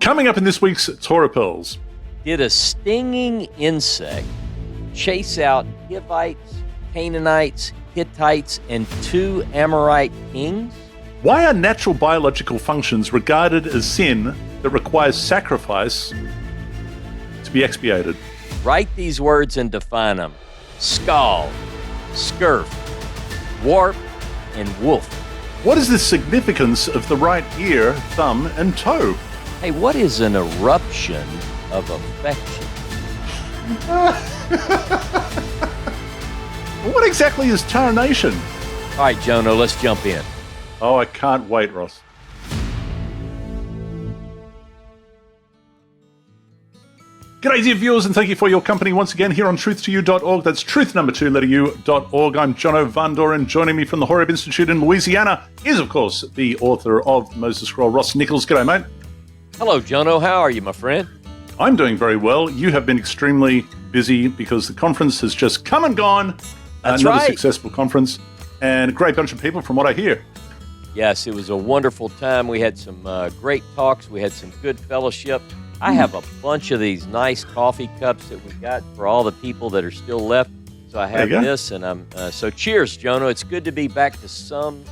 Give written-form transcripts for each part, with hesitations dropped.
Coming up in this week's Torah Pearls. Did a stinging insect chase out Hivites, Canaanites, Hittites, and 2 Amorite kings? Why are natural biological functions regarded as sin that requires sacrifice to be expiated? Write these words and define them. Scald, scurf, warp, and wolf. What is the significance of the right ear, thumb, and toe? Hey, what is an eruption of affection? What exactly is tarination? All right, Jono, let's jump in. Oh, I can't wait, Ross. G'day, dear viewers, and thank you for your company once again here on truth2u.org. That's truth2u.org. I'm Jono Vandor, and joining me from the Horeb Institute in Louisiana is, of course, the author of the Moses Scroll, Ross Nichols. G'day, mate. Hello, Jono. How are you, my friend? I'm doing very well. You have been extremely busy because the conference has just come and gone. That's another right. Successful conference, and a great bunch of people from what I hear. Yes, it was a wonderful time. We had some great talks. We had some good fellowship. I have a bunch of these nice coffee cups that we got for all the people that are still left. So I have this, and I'm so cheers, Jono. It's good to be back to some,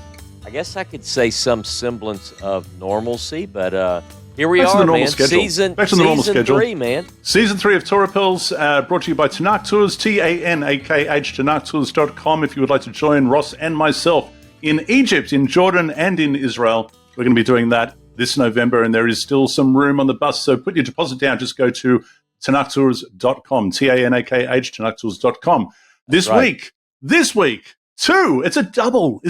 I guess I could say some semblance of normalcy, but here we are, man. Season 3, man. Season 3 of Torah Pearls, brought to you by Tanakh Tours, T-A-N-A-K-H, TanakhTours.com. If you would like to join Ross and myself in Egypt, in Jordan, and in Israel, we're going to be doing that this November, and there is still some room on the bus, so put your deposit down. Just go to TanakhTours.com, T-A-N-A-K-H, TanakhTours.com. This week, 2. It's a double.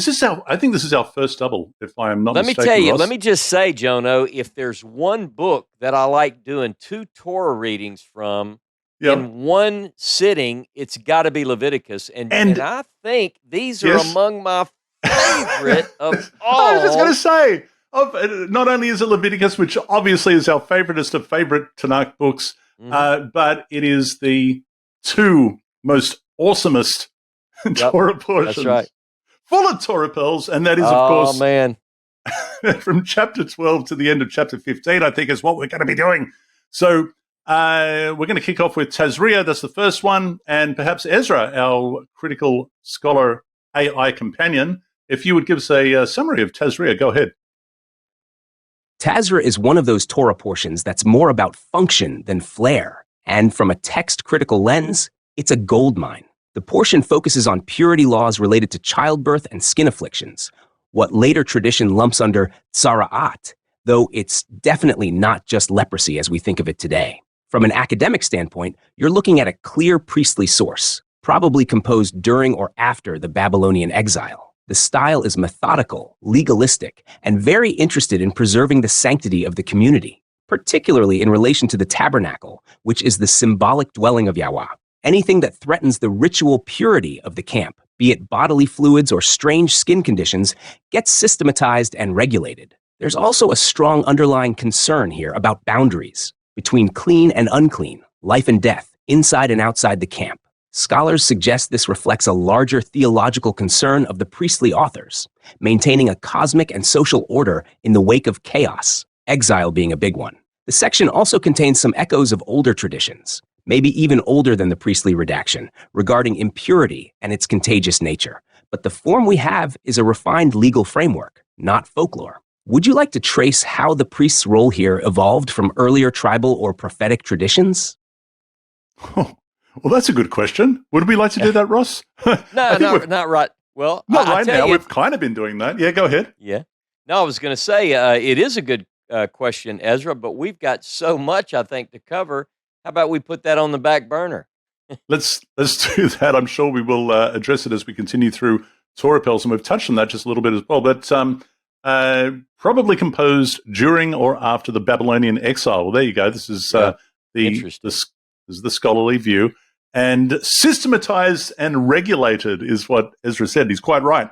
I think this is our first double, if I am not mistaken. Let me tell you, Ross. let me just say, Jono, if there's one book that I like doing 2 Torah readings from in one sitting, it's got to be Leviticus. And I think these are among my favorite of all. I was just going to say, not only is it Leviticus, which obviously is our favoriteest of favorite Tanakh books, but it is the 2 most awesomest Torah portions. That's right. Full of Torah Pearls, and that is, of course, man. from chapter 12 to the end of chapter 15, I think is what we're going to be doing. So we're going to kick off with Tazria. That's the first one, and perhaps Ezra, our critical scholar AI companion. If you would give us a summary of Tazria, go ahead. Tazria is one of those Torah portions that's more about function than flair, and from a text-critical lens, it's a goldmine. The portion focuses on purity laws related to childbirth and skin afflictions, what later tradition lumps under tzara'at, though it's definitely not just leprosy as we think of it today. From an academic standpoint, you're looking at a clear priestly source, probably composed during or after the Babylonian exile. The style is methodical, legalistic, and very interested in preserving the sanctity of the community, particularly in relation to the tabernacle, which is the symbolic dwelling of Yahweh. Anything that threatens the ritual purity of the camp, be it bodily fluids or strange skin conditions, gets systematized and regulated. There's also a strong underlying concern here about boundaries between clean and unclean, life and death, inside and outside the camp. Scholars suggest this reflects a larger theological concern of the priestly authors, maintaining a cosmic and social order in the wake of chaos, exile being a big one. The section also contains some echoes of older traditions, maybe even older than the priestly redaction, regarding impurity and its contagious nature. But the form we have is a refined legal framework, not folklore. Would you like to trace how the priest's role here evolved from earlier tribal or prophetic traditions? Well, that's a good question. Would we like to do that, Ross? No, not right. Well, not right now. We've kind of been doing that. Yeah, go ahead. Yeah. No, I was going to say it is a good question, Ezra, but we've got so much, I think, to cover. How about we put that on the back burner? Let's do that. I'm sure we will address it as we continue through Torah Pearls, and we've touched on that just a little bit as well. But probably composed during or after the Babylonian exile. Well, there you go. This is the scholarly view, and systematized and regulated is what Ezra said. He's quite right.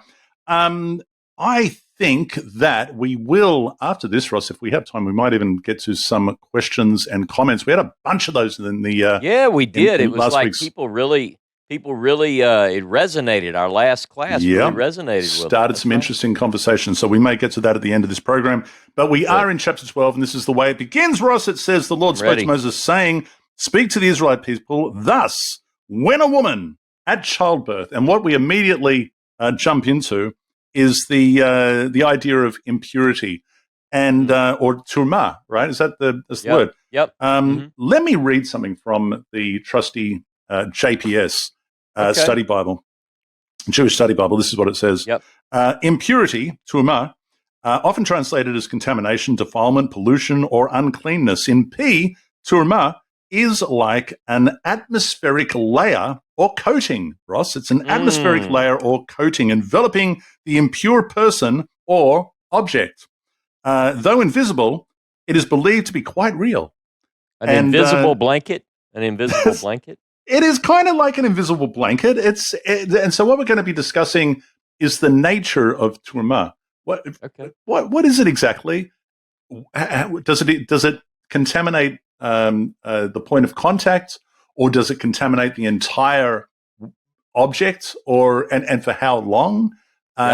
I think that we will, after this, Ross, if we have time, we might even get to some questions and comments. We had a bunch of those in the we did. It was last like week's. People really people really it resonated. Our last class really Yeah. resonated with them. Started That's some right. interesting conversations. So we may get to that at the end of this program. But we are in chapter 12, and this is the way it begins, Ross. It says, the Lord I'm spoke ready. to Moses, saying, speak to the Israelite people, thus, when a woman at childbirth, and what we immediately jump into is the idea of impurity and or turma, right? Is that the word? Yep. Let me read something from the trusty JPS study Bible, Jewish study Bible. This is what it says. Yep. Impurity, turma, often translated as contamination, defilement, pollution, or uncleanness. In P, turma is like an atmospheric layer or coating, Ross. It's an atmospheric layer or coating enveloping the impure person or object. Though invisible, it is believed to be quite real. An invisible blanket? An invisible blanket? It is kind of like an invisible blanket. And so what we're going to be discussing is the nature of turma. What is it exactly? Does it contaminate the point of contact, or does it contaminate the entire object, and for how long?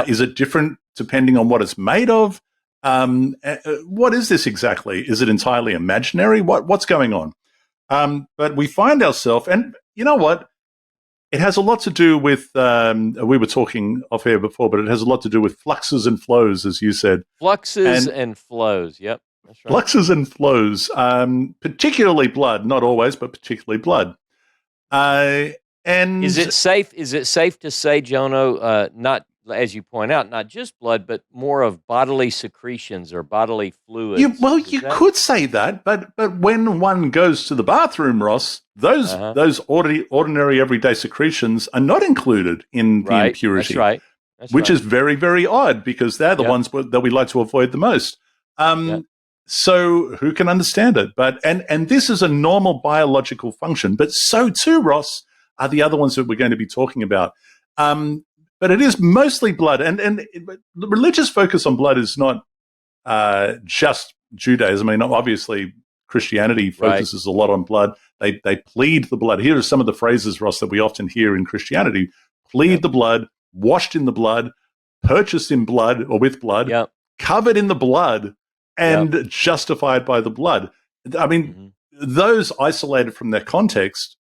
Is it different depending on what it's made of? What is this exactly? Is it entirely imaginary? What's going on? But we find ourselves, and you know what? It has a lot to do with, we were talking off air before, but it has a lot to do with fluxes and flows, as you said. Fluxes and flows. Yep, that's right. Fluxes and flows, particularly blood, not always, but particularly blood. And is it safe to say, Jono, not, as you point out, not just blood, but more of bodily secretions or bodily fluids? You could say that, but when one goes to the bathroom, Ross, those ordinary everyday secretions are not included in the impurity. That's right. Which is very, very odd, because they're the ones that we like to avoid the most. So who can understand it? But and this is a normal biological function, but so too, Ross, are the other ones that we're going to be talking about. But it is mostly blood, and the religious focus on blood is not just Judaism. I mean, obviously, Christianity focuses a lot on blood. They plead the blood. Here are some of the phrases, Ross, that we often hear in Christianity: plead the blood, washed in the blood, purchased in blood or with blood, covered in the blood, and justified by the blood. I mean, those isolated from their context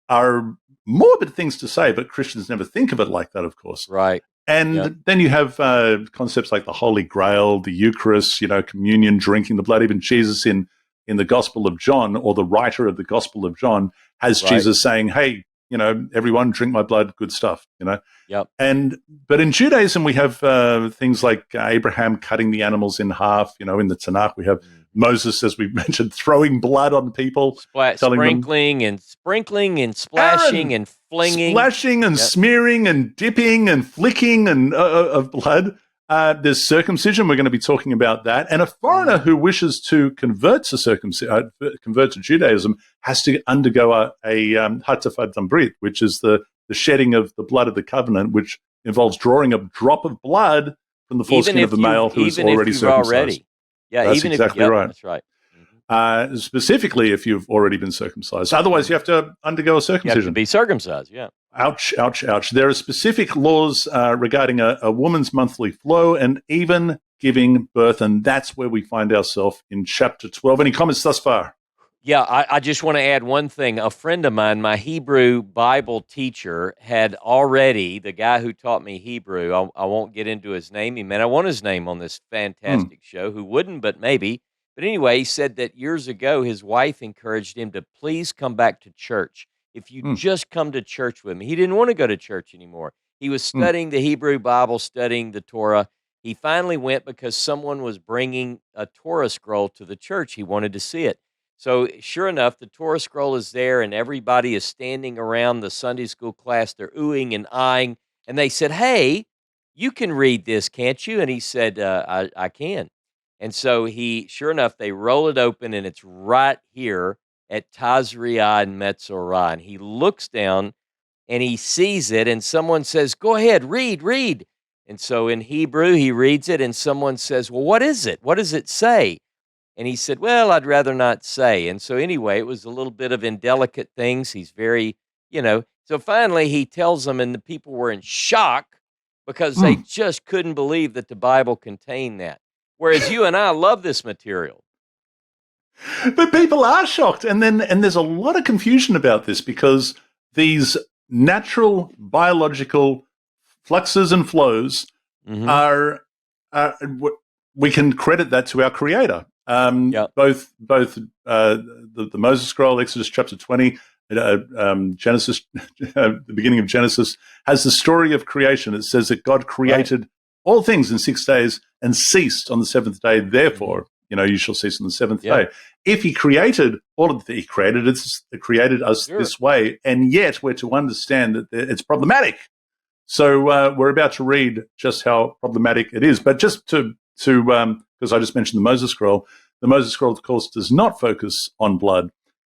are morbid things to say, but Christians never think of it like that, of course. Right. And then you have concepts like the Holy Grail, the Eucharist, communion, drinking the blood. Even Jesus in the Gospel of John, or the writer of the Gospel of John, has Jesus saying, hey, everyone drink my blood, good stuff, But in Judaism, we have things like Abraham cutting the animals in half. In the Tanakh, we have Moses, as we mentioned, throwing blood on people, sprinkling and splashing and flinging, splashing and smearing and dipping and flicking and of blood. There's circumcision. We're going to be talking about that. And a foreigner who wishes to convert to Judaism has to undergo a hatafat brit, which is the shedding of the blood of the covenant, which involves drawing a drop of blood from the foreskin of the male who is already circumcised. That's exactly right. That's right. Specifically, if you've already been circumcised. Otherwise, you have to undergo a circumcision. You have to be circumcised, Ouch, ouch, ouch. There are specific laws regarding a woman's monthly flow and even giving birth, and that's where we find ourselves in chapter 12. Any comments thus far? Yeah, I just want to add one thing. A friend of mine, my Hebrew Bible teacher, had already, the guy who taught me Hebrew, I won't get into his name. He meant I want his name on this fantastic show, who wouldn't, but maybe. But anyway, he said that years ago, his wife encouraged him to please come back to church. If you just come to church with me. He didn't want to go to church anymore. He was studying the Hebrew Bible, studying the Torah. He finally went because someone was bringing a Torah scroll to the church. He wanted to see it. So sure enough, the Torah scroll is there, and everybody is standing around the Sunday school class. They're oohing and eyeing, and they said, "Hey, you can read this, can't you?" And he said, I can. And so sure enough, they roll it open, and it's right here at Tazria-Metzora. And he looks down, and he sees it, and someone says, "Go ahead, read." And so in Hebrew, he reads it, and someone says, "Well, what is it? What does it say?" And he said, "Well, I'd rather not say." And so anyway, it was a little bit of indelicate things. He's very, So finally, he tells them, and the people were in shock because they Mm. just couldn't believe that the Bible contained that. Whereas you and I love this material. But people are shocked, and there's a lot of confusion about this because these natural biological fluxes and flows Mm-hmm. we can credit that to our Creator. Yep. Both the Moses Scroll, Exodus chapter 20, Genesis, the beginning of Genesis, has the story of creation. It says that God created all things in 6 days and ceased on the seventh day. Therefore, you shall cease on the seventh day. If He created all of He created us this way, and yet we're to understand that it's problematic. So we're about to read just how problematic it is. But just to because I just mentioned the Moses Scroll, of course, does not focus on blood,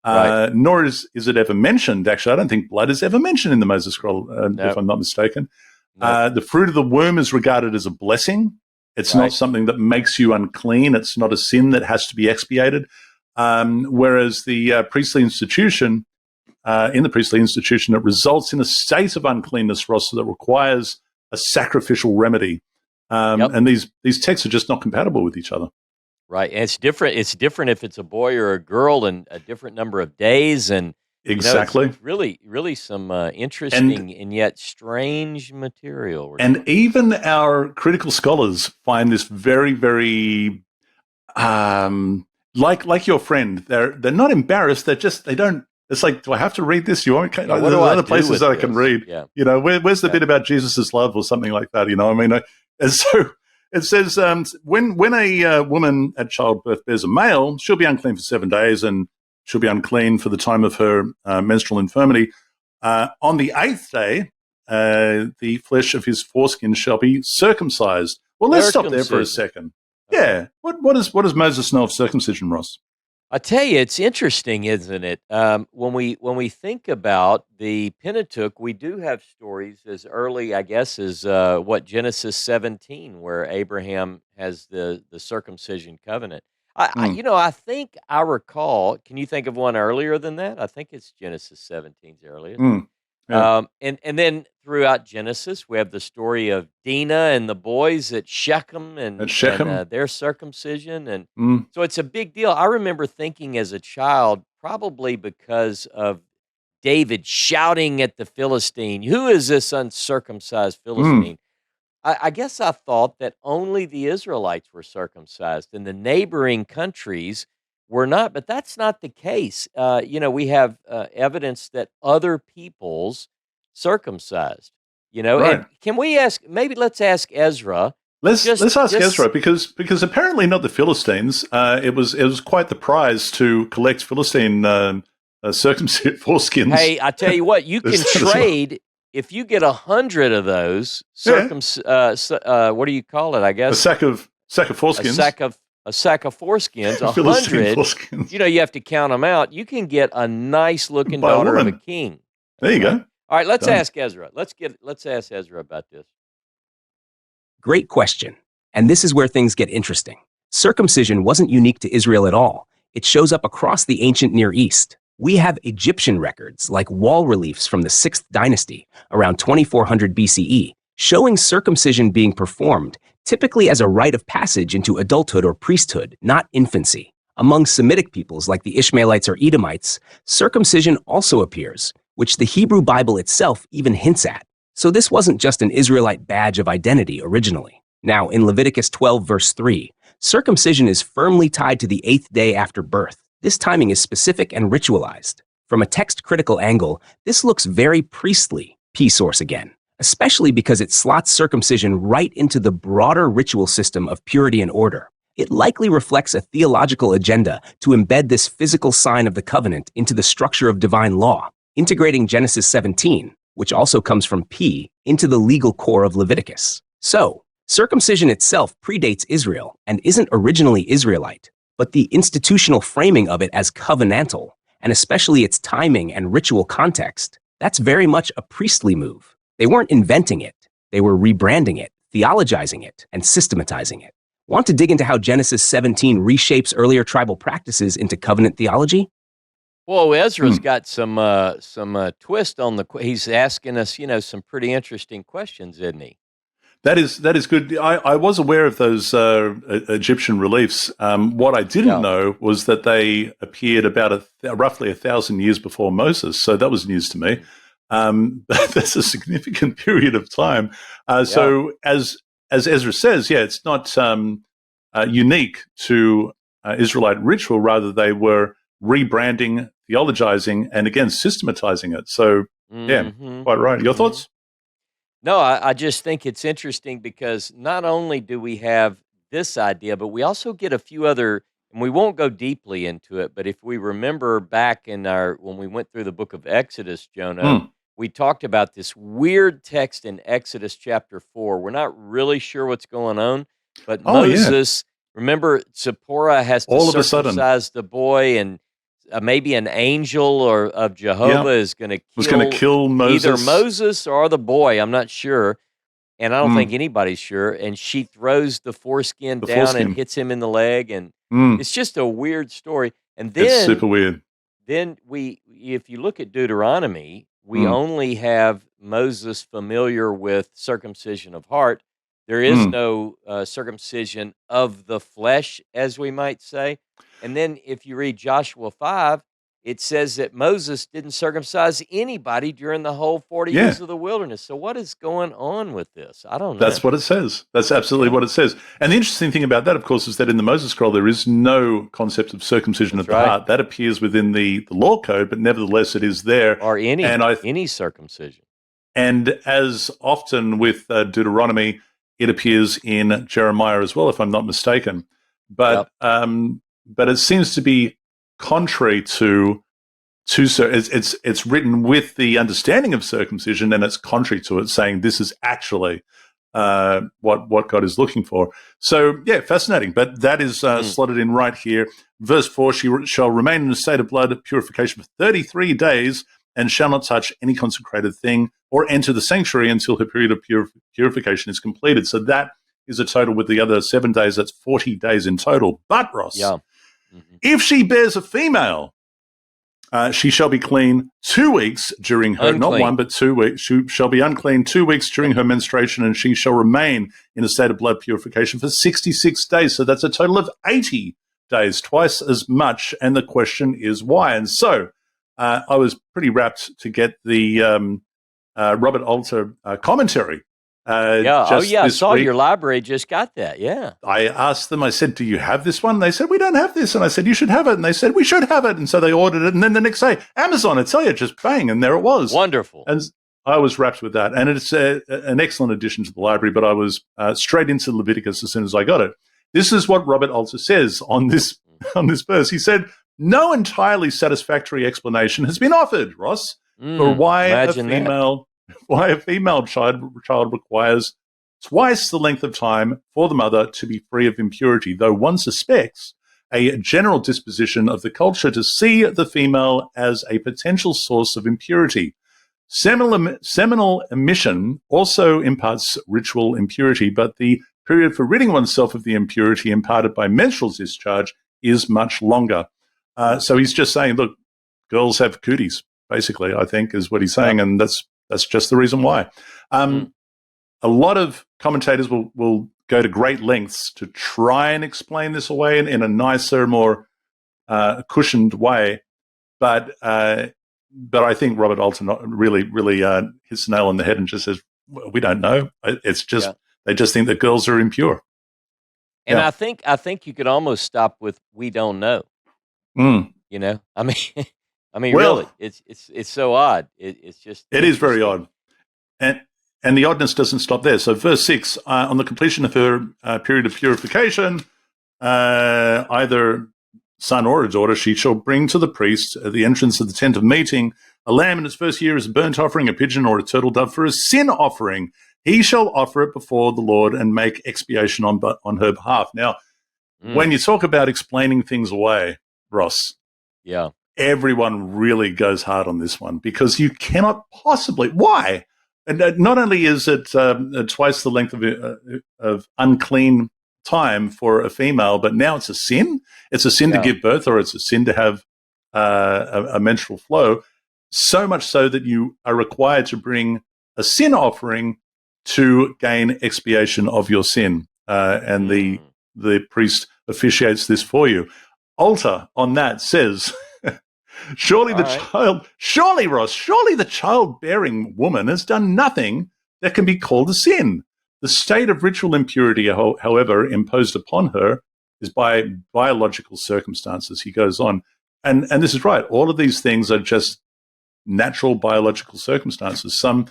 nor is it ever mentioned. Actually, I don't think blood is ever mentioned in the Moses Scroll, if I'm not mistaken. The fruit of the womb is regarded as a blessing. It's not something that makes you unclean. It's not a sin that has to be expiated. Whereas the priestly institution, in the priestly institution, it results in a state of uncleanness, Ross, that requires a sacrificial remedy. And these texts are just not compatible with each other. Right, and it's different. It's different if it's a boy or a girl, and a different number of days, and exactly, it's really some interesting and yet strange material. And even our critical scholars find this very, very, like your friend. They're not embarrassed. They don't. It's like, do I have to read this? You want? There's other places that I can read. Yeah. Where's the bit about Jesus' love or something like that? And so it says, when a woman at childbirth bears a male, she'll be unclean for 7 days, and she'll be unclean for the time of her menstrual infirmity. On the 8th day, the flesh of his foreskin shall be circumcised. Well, let's stop there for a second. Yeah. What does Moses know of circumcision, Ross? I tell you, it's interesting, isn't it? When we think about the Pentateuch, we do have stories as early, I guess, as Genesis 17, where Abraham has the circumcision covenant. I think I recall. Can you think of one earlier than that? I think it's Genesis 17's earliest. Yeah. And then throughout Genesis, we have the story of Dinah and the boys at Shechem and their circumcision. And so it's a big deal. I remember thinking as a child, probably because of David shouting at the Philistine, "Who is this uncircumcised Philistine?" I guess I thought that only the Israelites were circumcised and the neighboring countries were not, but that's not the case. We have evidence that other peoples circumcised. Right. And can we let's ask Ezra. Let's ask Ezra because apparently not the Philistines. It was quite the prize to collect Philistine circumcision foreskins. Hey, I tell you what, you can trade if you get 100 of those what do you call it? I guess a sack of foreskins. A sack of foreskins, 100. Foreskins. You have to count them out. You can get a nice looking daughter of a king. There you go. All right, let's ask Ezra. Let's ask Ezra about this. Great question. And this is where things get interesting. Circumcision wasn't unique to Israel at all. It shows up across the ancient Near East. We have Egyptian records, like wall reliefs from the 6th dynasty, around 2400 BCE, showing circumcision being performed, typically as a rite of passage into adulthood or priesthood, not infancy. Among Semitic peoples like the Ishmaelites or Edomites, circumcision also appears, which the Hebrew Bible itself even hints at. So this wasn't just an Israelite badge of identity originally. Now, in Leviticus 12, verse 3, circumcision is firmly tied to the 8th day after birth. This timing is specific and ritualized. From a text-critical angle, this looks very priestly, P-source again, especially because it slots circumcision right into the broader ritual system of purity and order. It likely reflects a theological agenda to embed this physical sign of the covenant into the structure of divine law, integrating Genesis 17, which also comes from P, into the legal core of Leviticus. So, circumcision itself predates Israel and isn't originally Israelite, but the institutional framing of it as covenantal, and especially its timing and ritual context, that's very much a priestly move. They weren't inventing it, they were rebranding it, theologizing it, and systematizing it. Want to dig into how Genesis 17 reshapes earlier tribal practices into covenant theology? Well, Ezra's Hmm. got some twist on he's asking us, some pretty interesting questions, isn't he? That is good. I was aware of those Egyptian reliefs. What I didn't Yeah. know was that they appeared about roughly 1,000 years before Moses. So that was news to me. Mm. That's a significant period of time. Yeah. So as Ezra says, yeah, it's not unique to Israelite ritual. Rather, they were rebranding, theologizing, and again systematizing it. So yeah, Mm-hmm. quite right. Your Mm-hmm. thoughts? No, I just think it's interesting because not only do we have this idea, but we also get a few other, and we won't go deeply into it, but if we remember back in when we went through the book of Exodus, Jono, Hmm. we talked about this weird text in Exodus chapter 4. We're not really sure what's going on, but Oh yeah. Moses, remember, Zipporah has to All of a sudden, circumcise the boy, and maybe an angel or of Jehovah yeah, is going to was going to kill kill either Moses. Moses or the boy. I'm not sure. And I don't think Mm, anybody's sure. And she throws the foreskin the down and foreskin. hits him in the leg. And Mm, it's just a weird story. And it's then, super weird. if you look at Deuteronomy, we Mm, only have Moses familiar with circumcision of heart. There is mm, no circumcision of the flesh, as we might say. And then if you read Joshua 5, it says that Moses didn't circumcise anybody during the whole 40 yeah, years of the wilderness. So what is going on with this? I don't know. that's what it says. That's absolutely Yeah, what it says. And the interesting thing about that, of course, is that in the Moses scroll, there is no concept of circumcision that's of the right. heart. That appears within the law code, but nevertheless, it is there. Or And any circumcision. and as often with Deuteronomy, it appears in Jeremiah as well, if I'm not mistaken. Yep. But it seems to be contrary to it's written with the understanding of circumcision, and it's contrary to it, saying this is actually what God is looking for. So yeah, fascinating. But that is Mm. slotted in right here. Verse 4: She shall remain in a state of blood purification for 33 days, and shall not touch any consecrated thing or enter the sanctuary until her period of purification is completed. So that is a total with the other 7 days. That's 40 days in total. But Ross, Yeah. Hmm. if she bears a female, she shall be clean 2 weeks during her, not Unclean. 1 but 2 weeks. She shall be unclean 2 weeks during her menstruation, and she shall remain in a state of blood purification for 66 days. So that's a total of 80 days, twice as much. And the question is why? And so I was pretty rapt to get the Robert Alter commentary Yeah. Oh, just yeah. I this saw your week. library just got that. Yeah. I asked them, I said, do you have this one? They said, we don't have this. And I said, you should have it. And they said, we should have it. And so they ordered it. And then the next day, Amazon, I tell you, just bang. And there it was. Wonderful. And I was wrapped with that. And it's an excellent addition to the library, but I was straight into Leviticus as soon as I got it. This is what Robert Alter says on this, on this verse. He said, no entirely satisfactory explanation has been offered, Ross, for Imagine that. why a female child requires twice the length of time for the mother to be free of impurity, though one suspects a general disposition of the culture to see the female as a potential source of impurity. Seminal emission also imparts ritual impurity, but the period for ridding oneself of the impurity imparted by menstrual discharge is much longer. So he's just saying, look, girls have cooties, basically, I think, is what he's saying, Yep. and that's just the reason why. Mm. A lot of commentators will go to great lengths to try and explain this away in a nicer, more cushioned way. But I think Robert Alton really hits the nail on the head and just says, well, we don't know. It's just Yeah. they just think that girls are impure. And Yeah. I think you could almost stop with "we don't know." Mm. I mean, I mean, really, Well, it's so odd. It's just it is very interesting. odd. And the oddness doesn't stop there. So verse 6, on the completion of her period of purification, either son or a daughter, she shall bring to the priest at the entrance of the tent of meeting a lamb in its first year as a burnt offering, a pigeon or a turtle dove for a sin offering. He shall offer it before the Lord and make expiation on her behalf. Now, Mm. when you talk about explaining things away, Ross, Yeah. everyone really goes hard on this one because you cannot possibly. Why? And not only is it twice the length of unclean time for a female, but now it's a sin. It's a sin to Yeah. give birth, or it's a sin to have a menstrual flow, so much so that you are required to bring a sin offering to gain expiation of your sin. And the priest officiates this for you. Altar on that says, surely Ross, surely the childbearing woman has done nothing that can be called a sin. The state of ritual impurity, however, imposed upon her is by biological circumstances. He goes on. And this is right. All of these things are just natural biological circumstances. Some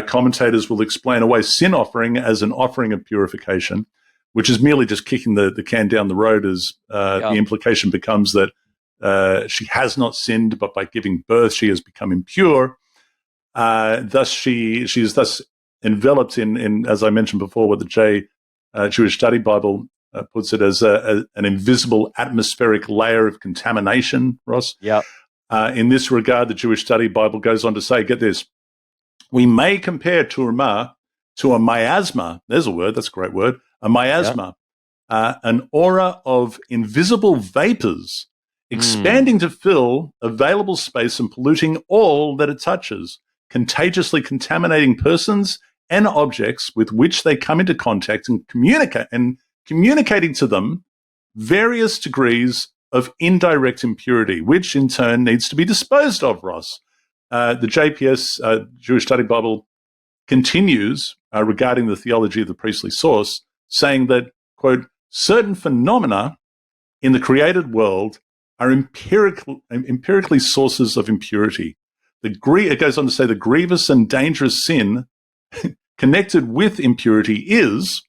commentators will explain away sin offering as an offering of purification, which is merely just kicking the can down the road, as the implication becomes that she has not sinned, but by giving birth she has become impure. Thus she is thus enveloped in, as I mentioned before, what the Jewish Study Bible puts it as an invisible atmospheric layer of contamination, Ross. Yeah. In this regard, the Jewish Study Bible goes on to say, get this, we may compare turma to a miasma. There's a word, that's a great word. A miasma, an aura of invisible vapors expanding to fill available space and polluting all that it touches, contagiously contaminating persons and objects with which they come into contact and communicating to them various degrees of indirect impurity, which in turn needs to be disposed of, Ross. The JPS, Jewish Study Bible, continues regarding the theology of the priestly source, saying that, quote, certain phenomena in the created world are empirically sources of impurity. It goes on to say the grievous and dangerous sin connected with impurity is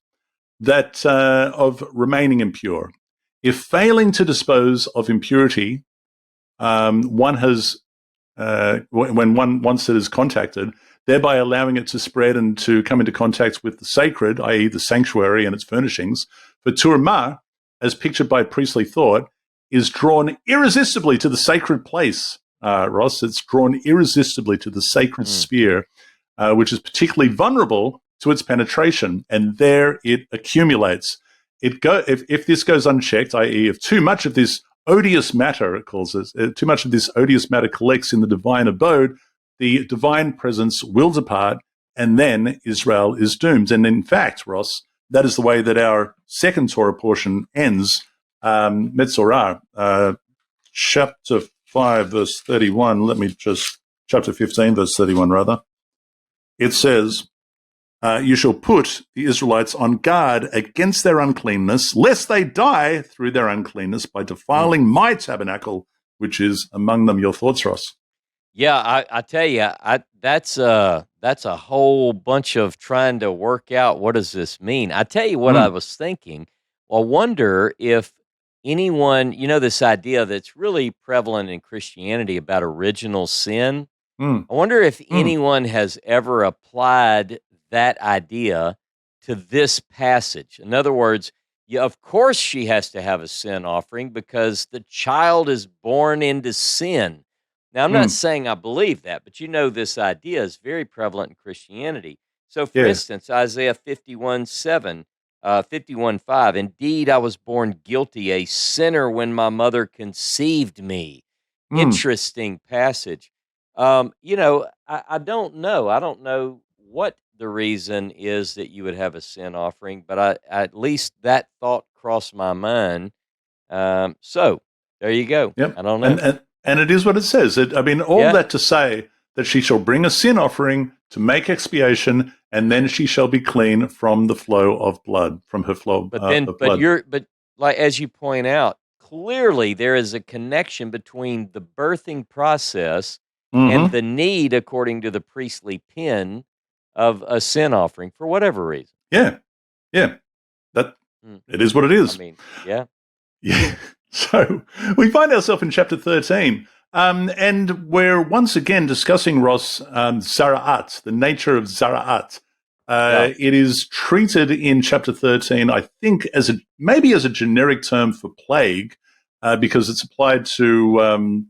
that of remaining impure. If failing to dispose of impurity, one has, once it is contacted, thereby allowing it to spread and to come into contact with the sacred, i.e. the sanctuary and its furnishings, for turma, as pictured by priestly thought, is drawn irresistibly to the sacred place, Ross. It's drawn irresistibly to the sacred sphere, which is particularly vulnerable to its penetration, and there it accumulates. If this goes unchecked, i.e. if too much of this odious matter, it calls it, too much of this odious matter collects in the divine abode, the divine presence will depart, and then Israel is doomed. And in fact, Ross, that is the way that our second Torah portion ends. Metzora, chapter 5, verse 31. Chapter 15, verse 31, rather. It says, you shall put the Israelites on guard against their uncleanness, lest they die through their uncleanness by defiling my tabernacle, which is among them. Your thoughts, Ross? Yeah, I tell you, that's a whole bunch of trying to work out what does this mean. I tell you what I was thinking. Well, I wonder if anyone, this idea that's really prevalent in Christianity about original sin. I wonder if anyone has ever applied that idea to this passage. In other words, of course she has to have a sin offering because the child is born into sin. Now, I'm not saying I believe that, but this idea is very prevalent in Christianity. So, for instance, Isaiah 51:7, 51:5, indeed, I was born guilty, a sinner when my mother conceived me. Interesting passage. I don't know. I don't know what the reason is that you would have a sin offering, but at least that thought crossed my mind. So, there you go. Yep. I don't know. And it is what it says. That to say that she shall bring a sin offering to make expiation, and then she shall be clean from the flow of blood, from her flow of blood. But like as you point out, clearly there is a connection between the birthing process and the need, according to the priestly pen, of a sin offering for whatever reason. Yeah. That it is what it is. I mean, yeah. So we find ourselves in chapter 13, and we're once again discussing, Ross, Zara'at, the nature of Zara'at. It is treated in chapter 13, I think, maybe as a generic term for plague, because it's applied to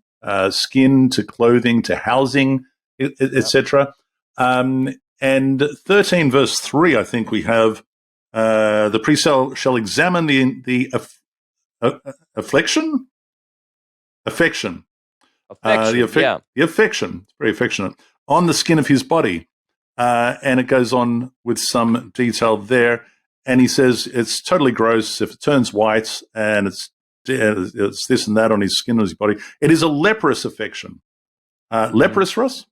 skin, to clothing, to housing, etc. And 13 verse 3, I think we have, the priest shall examine the affection Affection, yeah. The affection, it's very affectionate, on the skin of his body. And it goes on with some detail there. And he says it's totally gross if it turns white and it's this and that on his skin, on his body. It is a leprous affection. Leprous, Ross?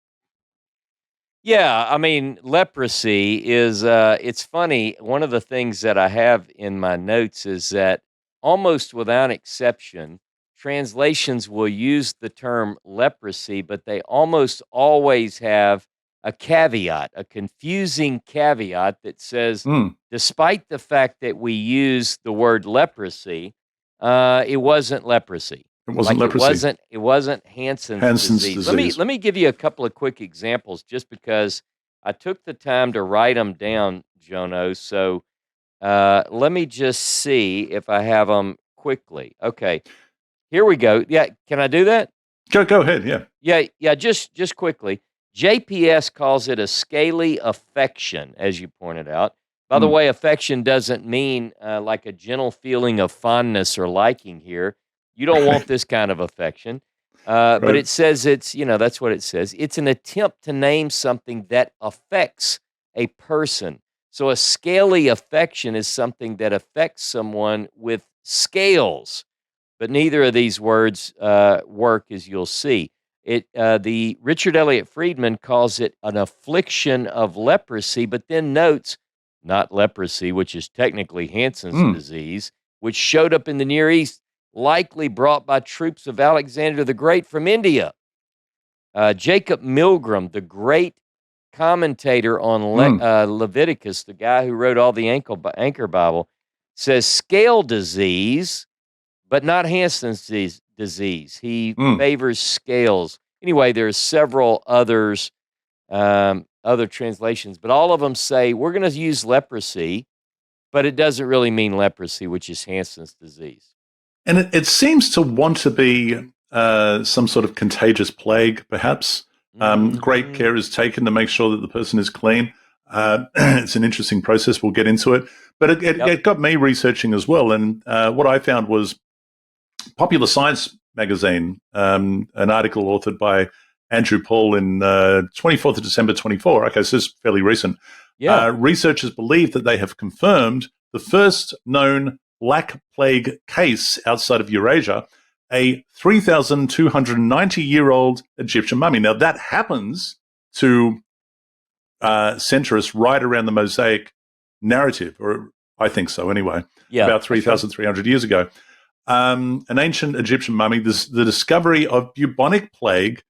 Yeah, I mean, leprosy is, it's funny. One of the things that I have in my notes is that almost without exception, translations will use the term leprosy, but they almost always have a caveat, a confusing caveat that says, Mm, despite the fact that we use the word leprosy, it wasn't leprosy. it wasn't Like leprosy. it wasn't Hansen's Hansen's disease. Let me disease. let me give you a couple of quick examples just because I took the time to write them down, Jono. So let me just see if I have them quickly. Okay, here we go. Yeah, can I do that? Go ahead, yeah. Yeah. Just quickly. JPS calls it a scaly affection, as you pointed out. By the Mm, way, affection doesn't mean like a gentle feeling of fondness or liking here. You don't want right, this kind of affection. But right. it says that's what it says. It's an attempt to name something that affects a person. So a scaly affection is something that affects someone with scales, but neither of these words work, as you'll see. The Richard Elliott Friedman calls it an affliction of leprosy, but then notes not leprosy, which is technically Hansen's Mm, disease, which showed up in the Near East, likely brought by troops of Alexander the Great from India. Jacob Milgram, the great commentator on mm. Leviticus, the guy who wrote all the Anchor Bible, says scale disease but not Hansen's disease. He Mm. favors scales. Anyway, there's several other translations, but all of them say we're going to use leprosy, but it doesn't really mean leprosy, which is Hansen's disease. And it seems to want to be some sort of contagious plague, perhaps. Great Hmm. care is taken to make sure that the person is clean. It's an interesting process. We'll get into it. But Yep. it got me researching as well. And what I found was Popular Science magazine, an article authored by Andrew Paul in 24th of December 24. Okay, so this is fairly recent. Yeah. Researchers believe that they have confirmed the first known Black Plague case outside of Eurasia, a 3,290-year-old Egyptian mummy. Now, that happens to center us right around the Mosaic narrative, or I think so anyway, Yeah. about That's right. 3,300 years ago. An ancient Egyptian mummy, the discovery of bubonic plague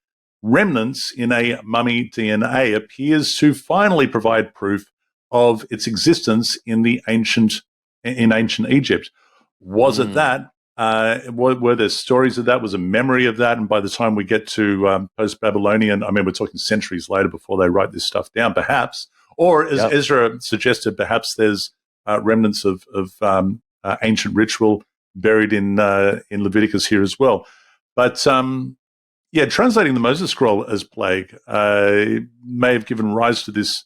remnants in a mummy DNA appears to finally provide proof of its existence in ancient Egypt. Was it Mm. that? Were there stories of that? Was a memory of that? And by the time we get to post-Babylonian, I mean, we're talking centuries later before they write this stuff down, perhaps. Or as Yep. Ezra suggested, perhaps there's remnants of ancient ritual buried in Leviticus here as well. But yeah, translating the Moses Scroll as plague may have given rise to this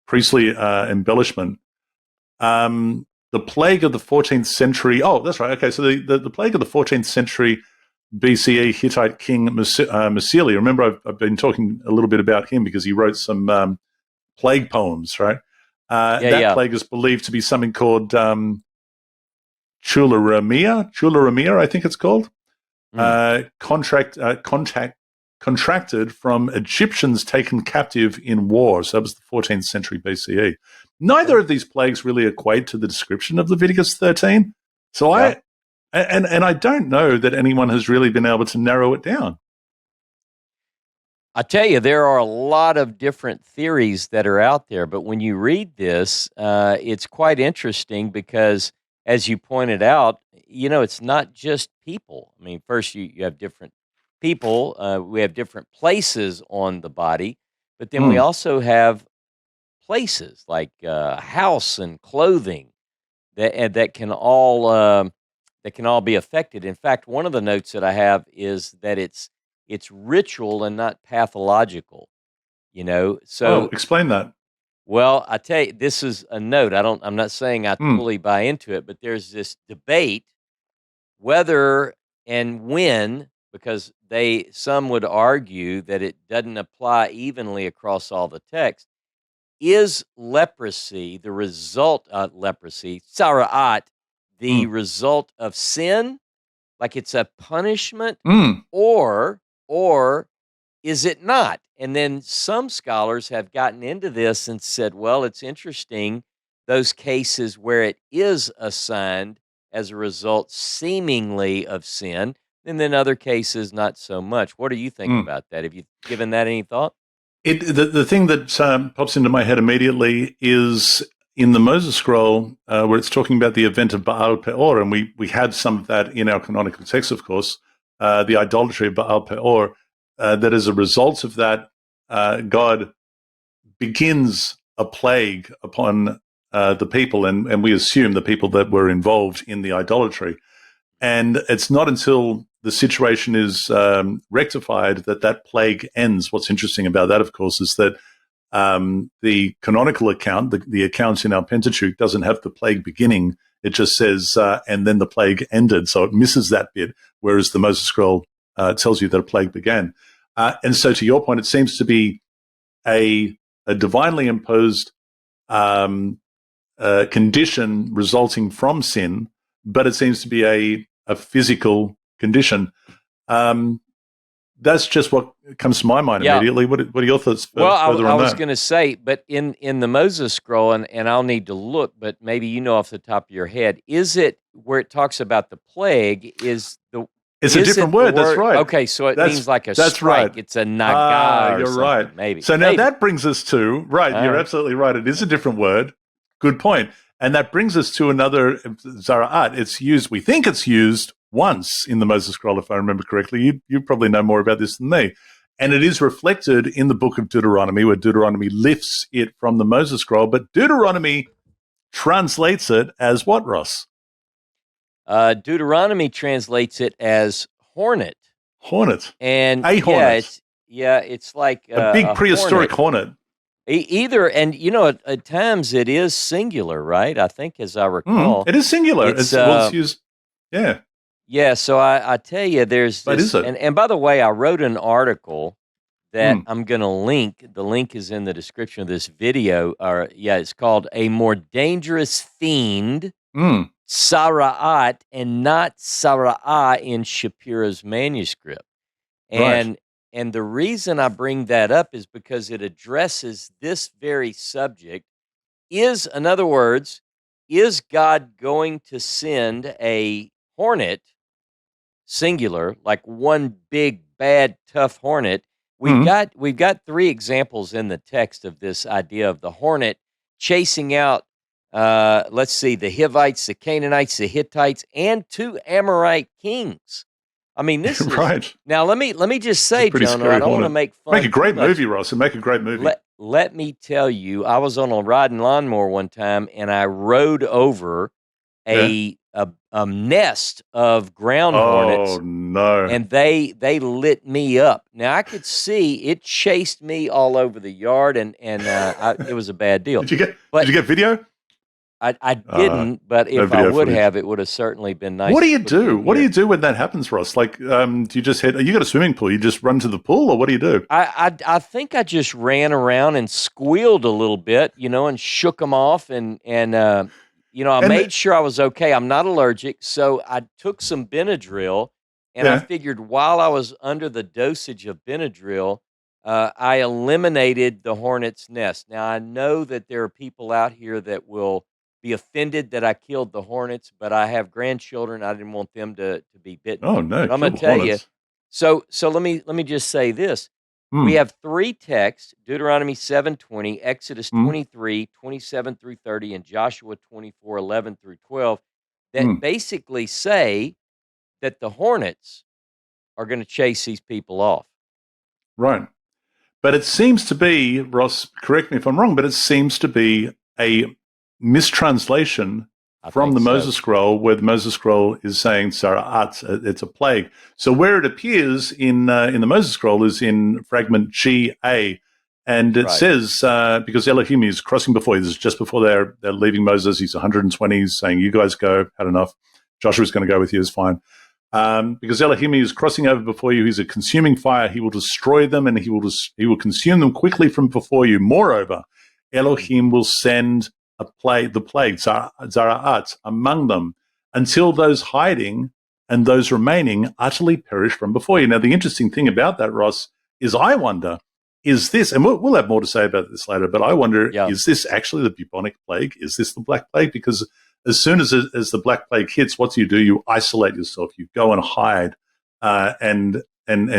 priestly embellishment. The plague of the 14th century. Oh, that's right. Okay, so the plague of the 14th century BCE Hittite king Masili. Remember, I've been talking a little bit about him because he wrote some plague poems, right? Yeah. That Yeah. plague is believed to be something called Chularamia, I think it's called. Mm. Contracted from Egyptians taken captive in war. So that was the 14th century BCE. Neither Okay. of these plagues really equate to the description of Leviticus 13. So Yeah. I don't know that anyone has really been able to narrow it down. I tell you, there are a lot of different theories that are out there, but when you read this, it's quite interesting because, as you pointed out, it's not just people. I mean, first, you have different people, we have different places on the body, but then we Mm, also have places like house and clothing that can all be affected. In fact, one of the notes that I have is that it's ritual and not pathological. oh, So explain that. well, I tell you, this is a note. I'm not saying I Mm, totally buy into it, but there's this debate whether and when because some would argue that it doesn't apply evenly across all the text. Is leprosy the result of leprosy, sara'at, the result of sin? Like it's a punishment, or is it not? And then some scholars have gotten into this and said, well, it's interesting, those cases where it is assigned as a result seemingly of sin, and then other cases not so much. What do you think about that? Have you given that any thought? The thing that pops into my head immediately is in the Moses scroll, where it's talking about the event of Baal Peor, and we had some of that in our canonical text, of course, the idolatry of Baal Peor, that as a result of that, God begins a plague upon the people, and we assume the people that were involved in the idolatry. And it's not until the situation is rectified that plague ends. What's interesting about that, of course, is that the canonical account, the accounts in our Pentateuch, doesn't have the plague beginning. It just says, and then the plague ended. So it misses that bit, whereas the Moses scroll tells you that a plague began. And so to your point, it seems to be a divinely imposed condition resulting from sin, but it seems to be a physical condition. That's just what comes to my mind immediately. What are your thoughts further on that? Well, I was going to say, but in the Moses scroll, and I'll need to look, but maybe you know off the top of your head, is it where it talks about the plague, it's a different word. That's right. Okay, so it means like a strike. Right. It's a naga or you're something, right. Maybe. So now that brings us to, you're absolutely right. It is a different word. Good point. And that brings us to another zara'at. It's used, we think it's used once in the Moses scroll, if I remember correctly. You probably know more about this than me. And it is reflected in the book of Deuteronomy, where Deuteronomy lifts it from the Moses scroll. But Deuteronomy translates it as what, Ross? Deuteronomy translates it as hornet. Hornet. And a hornet. It's like a big prehistoric hornet. Either, and at times it is singular, right? I think, as I recall, it is singular. It's used. Yeah. Yeah. So I tell you, there's this, is it? And by the way, I wrote an article that I'm going to link. The link is in the description of this video. It's called "A More Dangerous Fiend." Sara'at and not Sara'ah in Shapira's manuscript. And the reason I bring that up is because it addresses this very subject. In other words, is God going to send a hornet, singular, like one big, bad, tough hornet? We've got three examples in the text of this idea of the hornet chasing out let's see, the Hivites, the Canaanites, the Hittites, and 2 Amorite kings. I mean, this is right. Now, let me just say, Jono, I don't want to make fun. Make a great movie, Ross, and make a great movie. Let me tell you, I was on a riding lawnmower one time, and I rode over a nest of ground hornets. Oh no! And they lit me up. Now I could see it chased me all over the yard, and it was a bad deal. Did you get video? I didn't, but if I would have, it would have certainly been nice. What do you do? What do you do when that happens, Ross? Like, do you just you got a swimming pool? You just run to the pool, or what do you do? I think I just ran around and squealed a little bit, and shook them off, and I made sure I was okay. I'm not allergic, so I took some Benadryl, and I figured while I was under the dosage of Benadryl, I eliminated the hornet's nest. Now I know that there are people out here that will be offended that I killed the hornets, but I have grandchildren. I didn't want them to be bitten. Oh no! But I'm going to tell you. So let me just say this: we have 3 texts: Deuteronomy 7:20, Exodus 23, 27 through 30, and Joshua 24, 11 through 12, that basically say that the hornets are going to chase these people off. Right, but it seems to be, Ross, correct me if I'm wrong, but it seems to be a mistranslation from the Moses scroll, where the Moses scroll is saying Sara'at, it's a plague. So where it appears in the Moses scroll is in fragment GA, and it says because Elohim is crossing before you. This is just before they're leaving Moses. He's 120, saying, "You guys go, had enough. Joshua's going to go with you. Is fine." Because Elohim is crossing over before you. He's a consuming fire. He will destroy them, and he will consume them quickly from before you. Moreover, Elohim will send the plague, Zara'at, among them, until those hiding and those remaining utterly perish from before you. Now, the interesting thing about that, Ross, is I wonder, is this, and we'll have more to say about this later, but I wonder, is this actually the bubonic plague? Is this the Black Plague? Because as soon as the Black Plague hits, what do? You isolate yourself. You go and hide and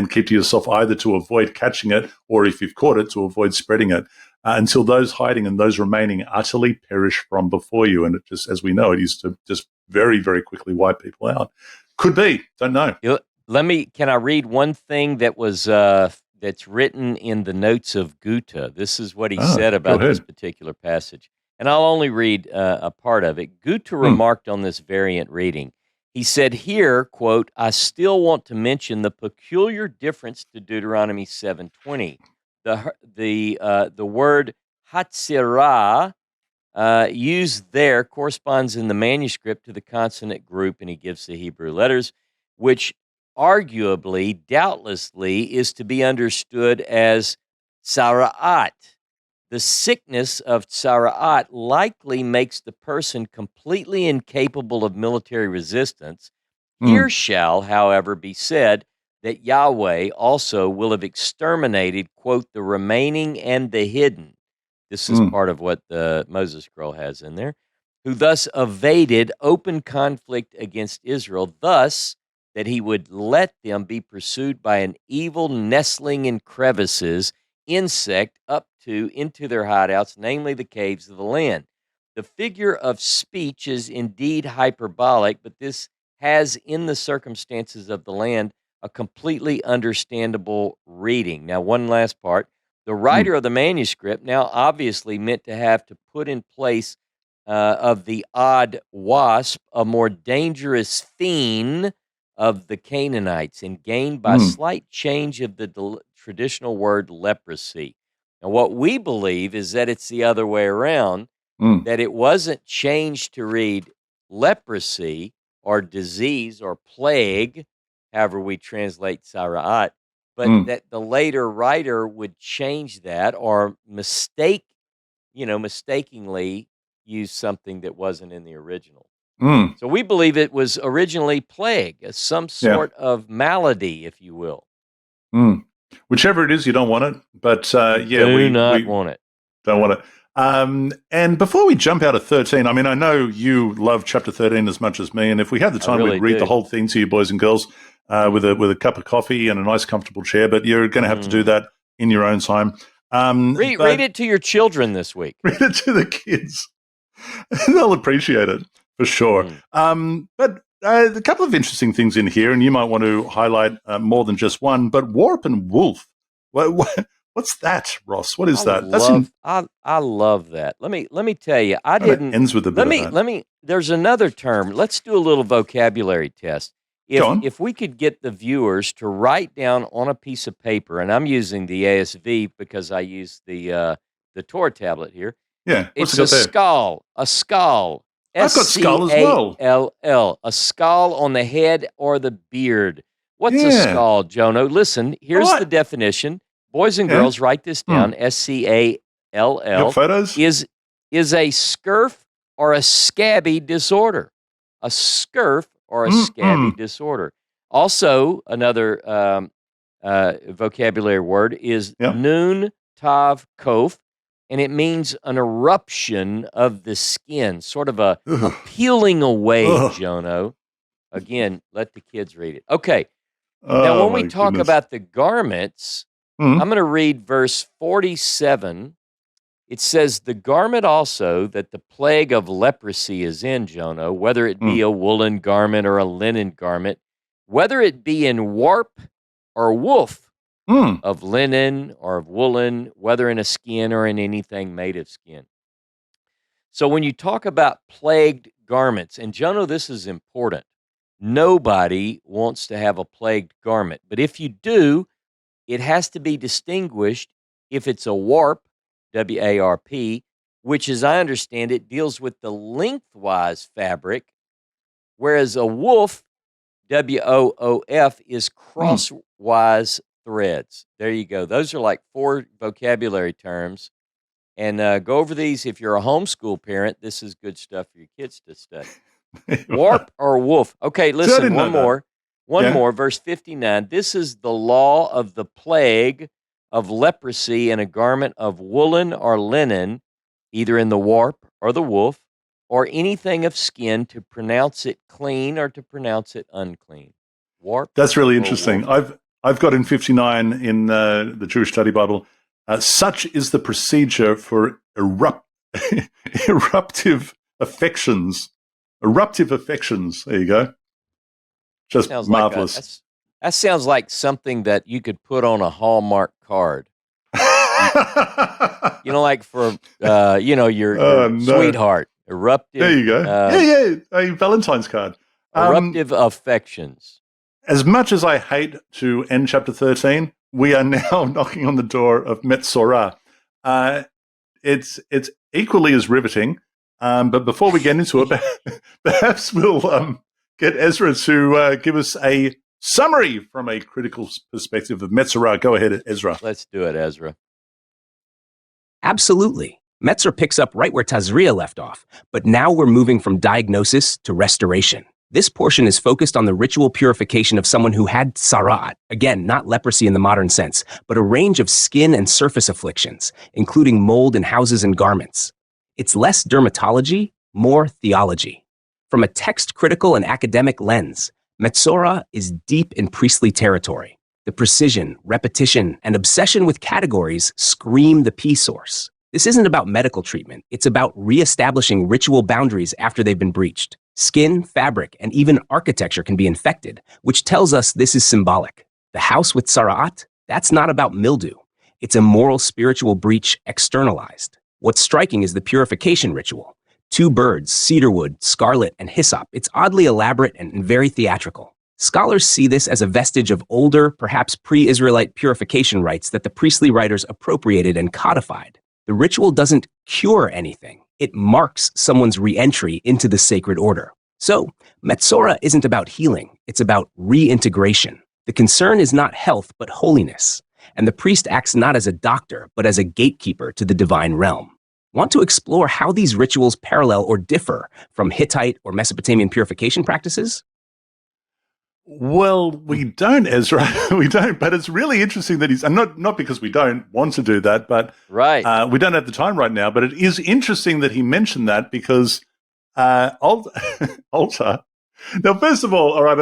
keep to yourself, either to avoid catching it, or if you've caught it, to avoid spreading it, until those hiding and those remaining utterly perish from before you. And it just, as we know, it used to just very, very quickly wipe people out. Could be. Don't know. Can I read one thing that was that's written in the notes of Gutta? This is what he said about this particular passage. And I'll only read a part of it. Gutta remarked on this variant reading. He said here, quote, "I still want to mention the peculiar difference to Deuteronomy 7:20. The word hatzirah used there corresponds in the manuscript to the consonant group," and he gives the Hebrew letters, which arguably, doubtlessly, is to be understood as sara'at. The sickness of Tzara'at likely makes the person completely incapable of military resistance. Here shall, however, be said that Yahweh also will have exterminated, quote, the remaining and the hidden. This is part of what the Moses scroll has in there, who thus evaded open conflict against Israel, thus that he would let them be pursued by an evil nestling in crevices insect up into their hideouts, namely the caves of the land. The figure of speech is indeed hyperbolic, but this has, in the circumstances of the land, a completely understandable reading. Now, one last part. The writer of the manuscript now obviously meant to have to put in place of the odd wasp a more dangerous fiend of the Canaanites, and gained by slight change of the traditional word leprosy. And what we believe is that it's the other way around, that it wasn't changed to read leprosy or disease or plague, however we translate Sara'at, but that the later writer would change that or mistakenly use something that wasn't in the original. So we believe it was originally plague, some sort of malady, if you will. Whichever it is, you don't want it. But we want it. Don't want it. And before we jump out of 13, I mean, I know you love chapter 13 as much as me, and if we had the time, we'd read the whole thing to you, boys and girls, with a cup of coffee and a nice, comfortable chair. But you're going to have to do that in your own time. Read it to your children this week. Read it to the kids. They'll appreciate it for sure. But a couple of interesting things in here, and you might want to highlight more than just one. But warp and wolf. What's that, Ross? What is that? I love that. Let me tell you. It ends with a bit of that. There's another term. Let's do a little vocabulary test. If we could get the viewers to write down on a piece of paper, and I'm using the ASV because I use the Torah tablet here. Yeah, it's a skull. A skull. I've got skull as well. S-C-A-L-L. A skull on the head or the beard. What's a skull, Jono? Listen, here's the definition. Boys and girls, write this down. S-C-A-L-L. Photos? Is a scurf or a scabby disorder. A scurf or a scabby disorder. Also, another vocabulary word is nun tav kof, and it means an eruption of the skin, sort of a peeling away, Jono. Again, let the kids read it. Okay. Now, when we talk about the garments, I'm going to read verse 47. It says, the garment also that the plague of leprosy is in, Jono, whether it be a woolen garment or a linen garment, whether it be in warp or woof, of linen or of woolen, whether in a skin or in anything made of skin. So when you talk about plagued garments, and Jono, this is important. Nobody wants to have a plagued garment. But if you do, it has to be distinguished if it's a warp, W-A-R-P, which, as I understand it, deals with the lengthwise fabric, whereas a woof, WOOF is crosswise threads. There you go. Those are like 4 vocabulary terms. And go over these. If you're a homeschool parent, this is good stuff for your kids to study. Warp or woof? Okay, listen, one more. One more, verse 59. This is the law of the plague of leprosy in a garment of woolen or linen, either in the warp or the woof, or anything of skin, to pronounce it clean or to pronounce it unclean. Warp. That's really interesting. I've got in 59 in the Jewish Study Bible, such is the procedure for eruptive affections. Eruptive affections. There you go. Just marvelous. That sounds like something that you could put on a Hallmark card. Like for your sweetheart. Eruptive. There you go. A Valentine's card. Eruptive affections. As much as I hate to end chapter 13, we are now knocking on the door of Metzora. It's equally as riveting. But before we get into it, perhaps we'll get Ezra to give us a summary from a critical perspective of Metzora. Go ahead, Ezra. Let's do it, Ezra. Absolutely. Metzora picks up right where Tazria left off, but now we're moving from diagnosis to restoration. This portion is focused on the ritual purification of someone who had tzara'at, again, not leprosy in the modern sense, but a range of skin and surface afflictions, including mold in houses and garments. It's less dermatology, more theology. From a text-critical and academic lens, Metzora is deep in priestly territory. The precision, repetition, and obsession with categories scream the P source. This isn't about medical treatment. It's about reestablishing ritual boundaries after they've been breached. Skin, fabric, and even architecture can be infected, which tells us this is symbolic. The house with tzara'at, that's not about mildew. It's a moral spiritual breach externalized. What's striking is the purification ritual. 2 birds, cedarwood, scarlet, and hyssop. It's oddly elaborate and very theatrical. Scholars see this as a vestige of older, perhaps pre-Israelite purification rites that the priestly writers appropriated and codified. The ritual doesn't cure anything. It marks someone's re-entry into the sacred order. So, Metzora isn't about healing. It's about reintegration. The concern is not health, but holiness. And the priest acts not as a doctor, but as a gatekeeper to the divine realm. Want to explore how these rituals parallel or differ from Hittite or Mesopotamian purification practices? Well, we don't, Ezra. We don't, but it's really interesting that he's, and not because we don't want to do that, but right. We don't have the time right now, but it is interesting that he mentioned that because altar. Now, first of all right,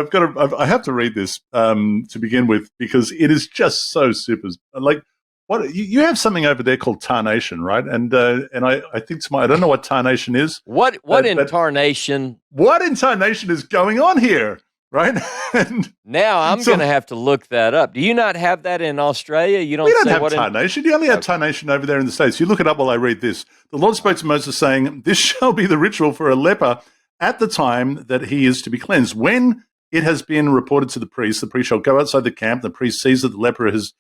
I have to read this to begin with because it is just so super. Like, what you have something over there called tarnation, right? And I think I don't know what tarnation is. What intarnation? What intarnation is going on here? Right? And now I'm going to have to look that up. Do you not have that in Australia? We don't have tarnation. You only have tarnation over there in the States. You look it up while I read this. The Lord spoke to Moses saying, "This shall be the ritual for a leper at the time that he is to be cleansed. When it has been reported to the priest shall go outside the camp. The priest sees that the leper has,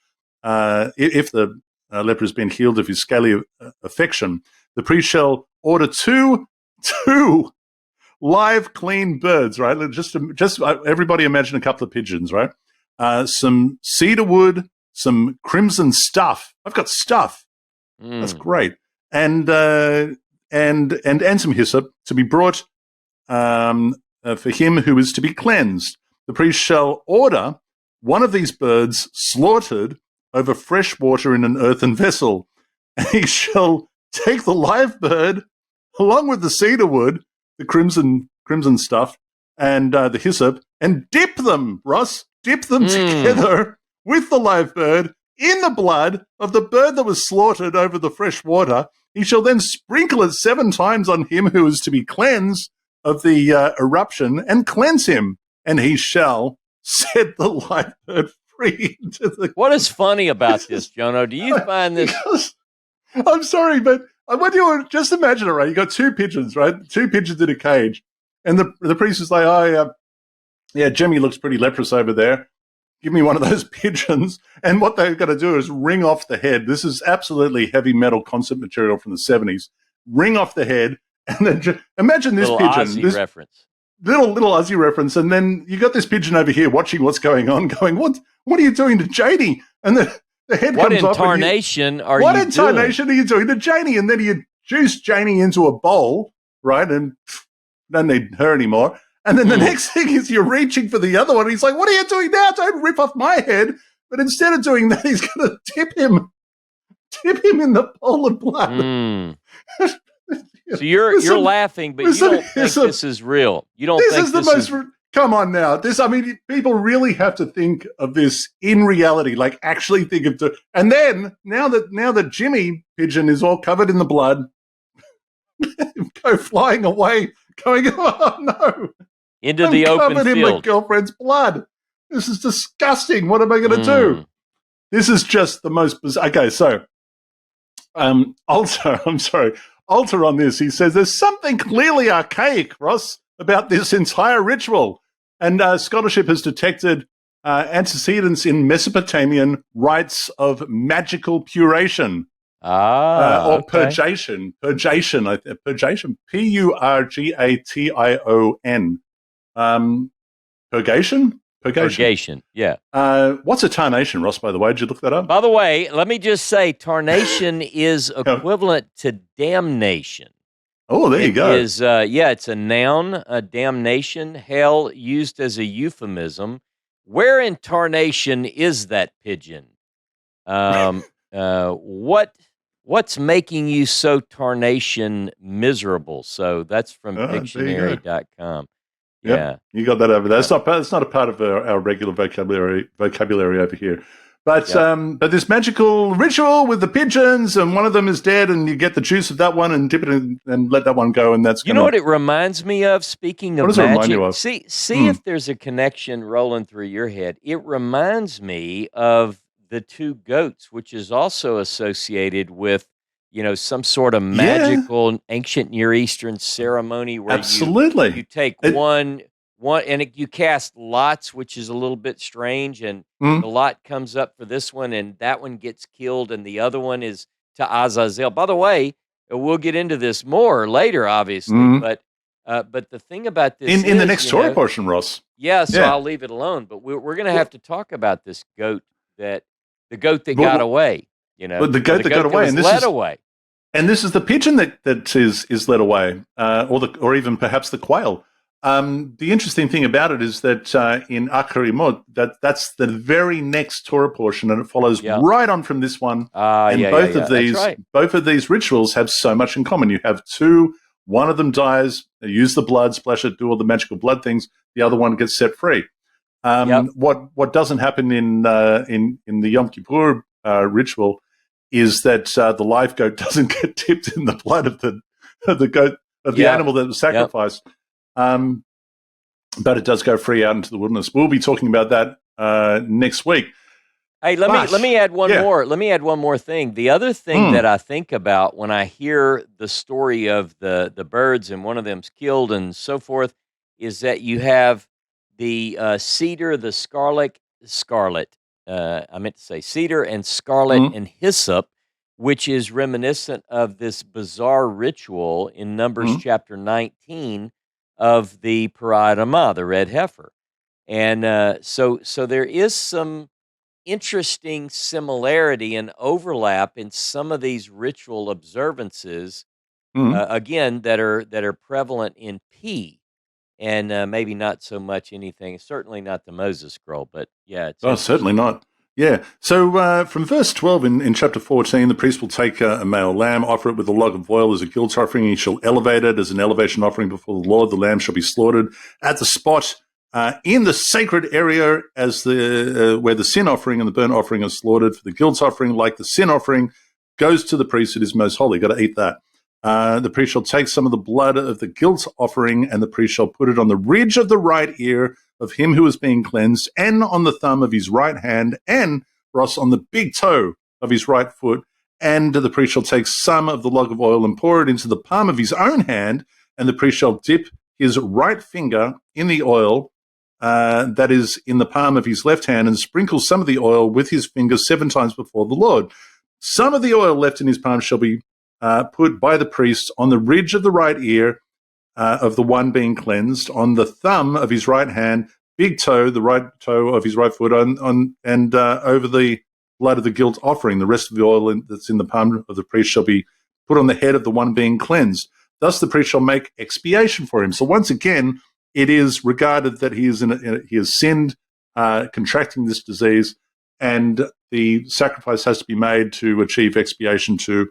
if the leper has been healed of his scaly affection, the priest shall order two live, clean birds, right? Just everybody imagine a couple of pigeons, right? Some cedar wood, some crimson stuff. I've got stuff. That's great. And some hyssop to be brought for him who is to be cleansed. The priest shall order one of these birds slaughtered over fresh water in an earthen vessel. And he shall take the live bird along with the cedar wood, the crimson stuff, and the hyssop, and dip them together with the live bird in the blood of the bird that was slaughtered over the fresh water. He shall then sprinkle it 7 times on him who is to be cleansed of the eruption, and cleanse him, and he shall set the live bird free into the... What is funny about this, Jono? Do you find this... I'm sorry, but I want you to just imagine it, right? You got 2 pigeons, right? 2 pigeons in a cage. And the priest is like, Jimmy looks pretty leprous over there. Give me one of those pigeons. And what they're going to do is ring off the head. This is absolutely heavy metal concert material from the 70s. Ring off the head. And then imagine this pigeon. Ozzy reference. little Aussie reference, and then you got this pigeon over here watching what's going on, going, what are you doing to Janie? And the head What comes off. What intarnation are you doing to Janie? And then you juice Janie into a bowl, right? And don't need her anymore. And then the next thing is you're reaching for the other one. He's like, what are you doing now? Don't rip off my head. But instead of doing that, he's going to tip him in the bowl of blood. So you're laughing, but you don't think this is real. You don't think this is... Come on now. People really have to think of this in reality, like actually think of it. And then now that Jimmy Pigeon is all covered in the blood, go flying away, going, oh no. Into the open field. I'm covered in my girlfriend's blood. This is disgusting. What am I going to do? This is just the most bizarre. Okay, so Alter on this, he says, there's something clearly archaic, Ross, about this entire ritual. And scholarship has detected antecedents in Mesopotamian rites of magical puration. Or purgation. Purgation. Purgation. Purgation? Purgation, yeah. What's a tarnation, Ross, by the way? Did you look that up? By the way, let me just say tarnation is equivalent to damnation. Oh, there you go. It's a noun, damnation, hell used as a euphemism. Where in tarnation is that pigeon? What's making you so tarnation miserable? So that's from dictionary.com. Yeah, you got that over there. It's not a part of our regular vocabulary over here. But this magical ritual with the pigeons, and one of them is dead, and you get the juice of that one and dip it in and let that one go, and that's know what it reminds me of. Speaking of what does magic, it remind you of? See if there's a connection rolling through your head. It reminds me of the two goats, which is also associated with some sort of magical ancient Near Eastern ceremony where you take one and you cast lots, which is a little bit strange, and the lot comes up for this one, and that one gets killed, and the other one is to Azazel. By the way, we'll get into this more later, obviously, but the thing about this in the next Torah portion, Ross. So I'll leave it alone. But we're going to have to talk about this goat the goat that got away. The goat that got away, and led away. And this is the pigeon that is led away, or even perhaps the quail. The interesting thing about it is that in Acharimot, that's the very next Torah portion, and it follows right on from this one. Both of these rituals have so much in common. You have two. One of them dies, use the blood, splash it, do all the magical blood things. The other one gets set free. What doesn't happen in the Yom Kippur ritual is that the live goat doesn't get dipped in the blood of the goat of the animal that was sacrificed. But it does go free out into the wilderness. We'll be talking about that next week. Hey, let me add one more. Let me add one more thing. The other thing that I think about when I hear the story of the birds and one of them's killed and so forth is that you have the cedar, the scarlet. I meant to say cedar and scarlet and hyssop, which is reminiscent of this bizarre ritual in Numbers chapter 19 of the Parat Amah, the red heifer. And so there is some interesting similarity and overlap in some of these ritual observances, again, that are prevalent in P. And maybe not so much anything, certainly not the Moses scroll, but it's... Oh, certainly not. Yeah. So from verse 12 in chapter 14, the priest will take a male lamb, offer it with a log of oil as a guilt offering. He shall elevate it as an elevation offering before the Lord. The lamb shall be slaughtered at the spot in the sacred area as where the sin offering and the burnt offering are slaughtered. For the guilt offering, like the sin offering, goes to the priest. It is most holy. Got to eat that. The priest shall take some of the blood of the guilt offering, and the priest shall put it on the ridge of the right ear of him who is being cleansed, and on the thumb of his right hand, and Ross on the big toe of his right foot. And the priest shall take some of the log of oil and pour it into the palm of his own hand, and the priest shall dip his right finger in the oil that is in the palm of his left hand, and sprinkle some of the oil with his finger 7 times before the Lord. Some of the oil left in his palm shall be put by the priest on the ridge of the right ear, of the one being cleansed, on the thumb of his right hand, big toe, the right toe of his right foot, and over the blood of the guilt offering. The rest of the oil that's in the palm of the priest shall be put on the head of the one being cleansed. Thus the priest shall make expiation for him. So once again, it is regarded that he has sinned, contracting this disease, and the sacrifice has to be made to achieve expiation to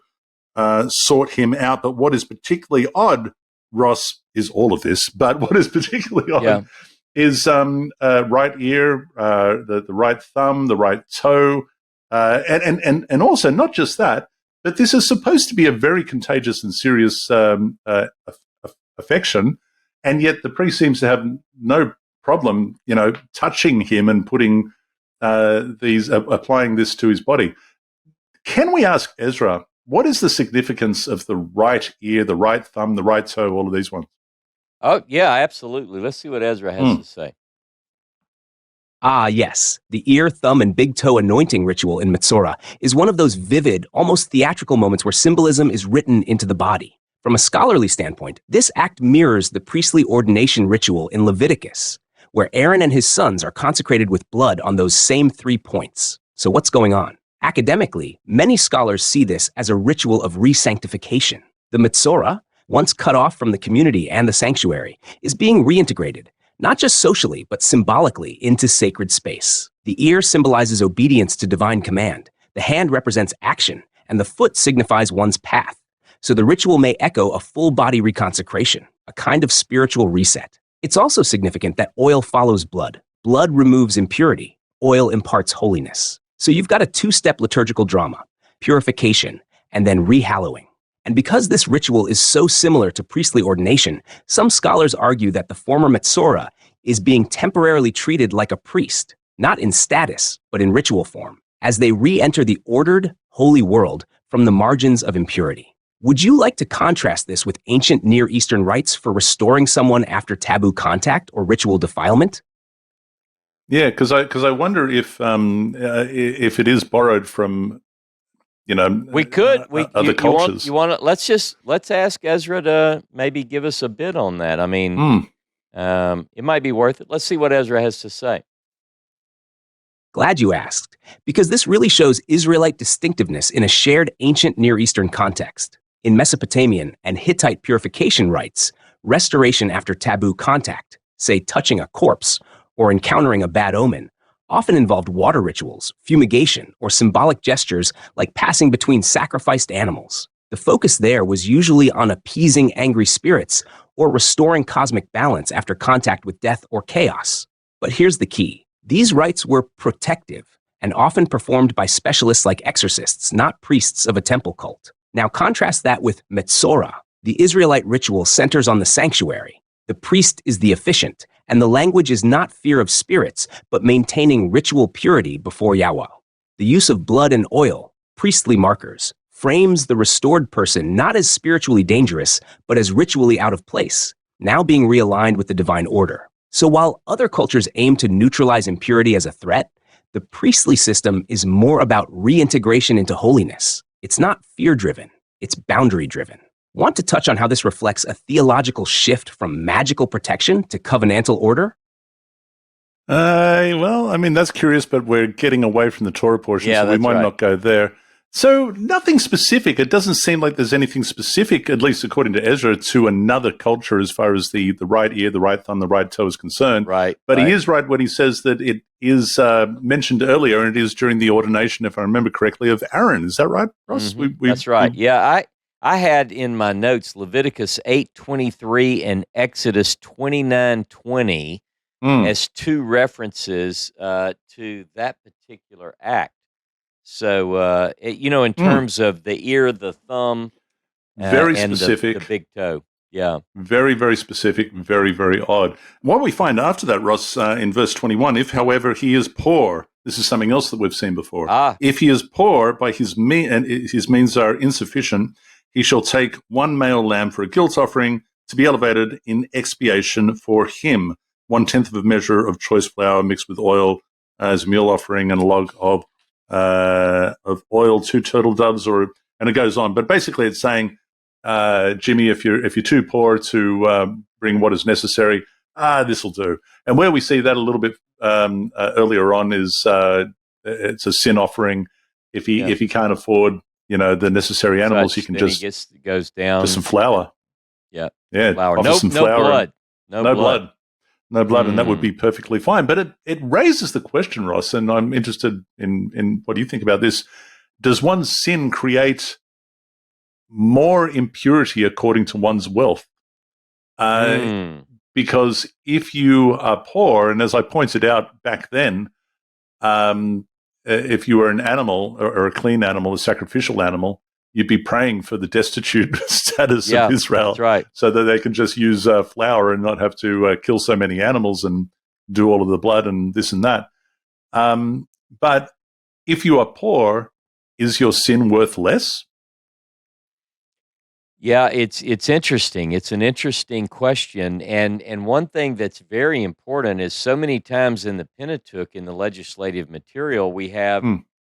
sort him out. But what is particularly odd, Ross, is all of this, but what is particularly odd is right ear, the right thumb, the right toe, and also not just that, but this is supposed to be a very contagious and serious affection, and yet the priest seems to have no problem, touching him and putting applying this to his body. Can we ask Ezra, what is the significance of the right ear, the right thumb, the right toe, all of these ones? Oh, yeah, absolutely. Let's see what Ezra has to say. Ah, yes. The ear, thumb, and big toe anointing ritual in Metzora is one of those vivid, almost theatrical moments where symbolism is written into the body. From a scholarly standpoint, this act mirrors the priestly ordination ritual in Leviticus, where Aaron and his sons are consecrated with blood on those same 3 points. So what's going on? Academically, many scholars see this as a ritual of re-sanctification. The Metzora, once cut off from the community and the sanctuary, is being reintegrated, not just socially, but symbolically, into sacred space. The ear symbolizes obedience to divine command, the hand represents action, and the foot signifies one's path. So the ritual may echo a full-body reconsecration, a kind of spiritual reset. It's also significant that oil follows blood. Blood removes impurity. Oil imparts holiness. So you've got a 2-step liturgical drama, purification, and then rehallowing. And because this ritual is so similar to priestly ordination, some scholars argue that the former Metzora is being temporarily treated like a priest, not in status, but in ritual form, as they re-enter the ordered, holy world from the margins of impurity. Would you like to contrast this with ancient Near Eastern rites for restoring someone after taboo contact or ritual defilement? Yeah, because I wonder if it is borrowed from we could other cultures. Let's ask Ezra to maybe give us a bit on that. I mean, it might be worth it. Let's see what Ezra has to say. Glad you asked, because this really shows Israelite distinctiveness in a shared ancient Near Eastern context. In Mesopotamian and Hittite purification rites, restoration after taboo contact, say touching a corpse or encountering a bad omen, often involved water rituals, fumigation, or symbolic gestures like passing between sacrificed animals. The focus there was usually on appeasing angry spirits or restoring cosmic balance after contact with death or chaos. But here's the key. These rites were protective and often performed by specialists like exorcists, not priests of a temple cult. Now contrast that with Metzora. The Israelite ritual centers on the sanctuary. The priest is the officiant, and the language is not fear of spirits, but maintaining ritual purity before Yahweh. The use of blood and oil, priestly markers, frames the restored person not as spiritually dangerous, but as ritually out of place, now being realigned with the divine order. So while other cultures aim to neutralize impurity as a threat, the priestly system is more about reintegration into holiness. It's not fear-driven, it's boundary-driven. Want to touch on how this reflects a theological shift from magical protection to covenantal order? Well, I mean, that's curious, but we're getting away from the Torah portion, so we might not go there. So nothing specific. It doesn't seem like there's anything specific, at least according to Ezra, to another culture as far as the right ear, the right thumb, the right toe is concerned. Right. But he is right when he says that it is mentioned earlier, and it is during the ordination, if I remember correctly, of Aaron. Is that right, Ross? Mm-hmm. That's right. Yeah, I had in my notes Leviticus 8:23 and Exodus 29:20 as 2 references to that particular act. So, in terms of the ear, the thumb, very and specific, the big toe. Yeah. Very, very specific, very, very odd. What we find after that, Ross, in verse 21, if, however, he is poor, this is something else that we've seen before. If he is poor, by his and his means are insufficient, he shall take 1 male lamb for a guilt offering to be elevated in expiation for him, 1/10 of a measure of choice flour mixed with oil as a meal offering, and a log of oil, 2 turtle doves, and it goes on. But basically it's saying Jimmy, if you're too poor to bring what is necessary, this will do. And where we see that a little bit earlier on is it's a sin offering. If he can't afford the necessary animals, he can just goes down for some flour. Yeah, Flour. No, some no flour blood. No blood. No blood, and that would be perfectly fine. But it raises the question, Ross, and I'm interested in what do you think about this. Does one's sin create more impurity according to one's wealth? Because if you are poor, and as I pointed out back then, if you were an animal or a clean animal, a sacrificial animal, you'd be praying for the destitute status of Israel, that's right. so that they can just use flour and not have to kill so many animals and do all of the blood and this and that. But if you are poor, is your sin worth less? Yeah, it's interesting. It's an interesting question, and one thing that's very important is so many times in the Pentateuch, in the legislative material, we have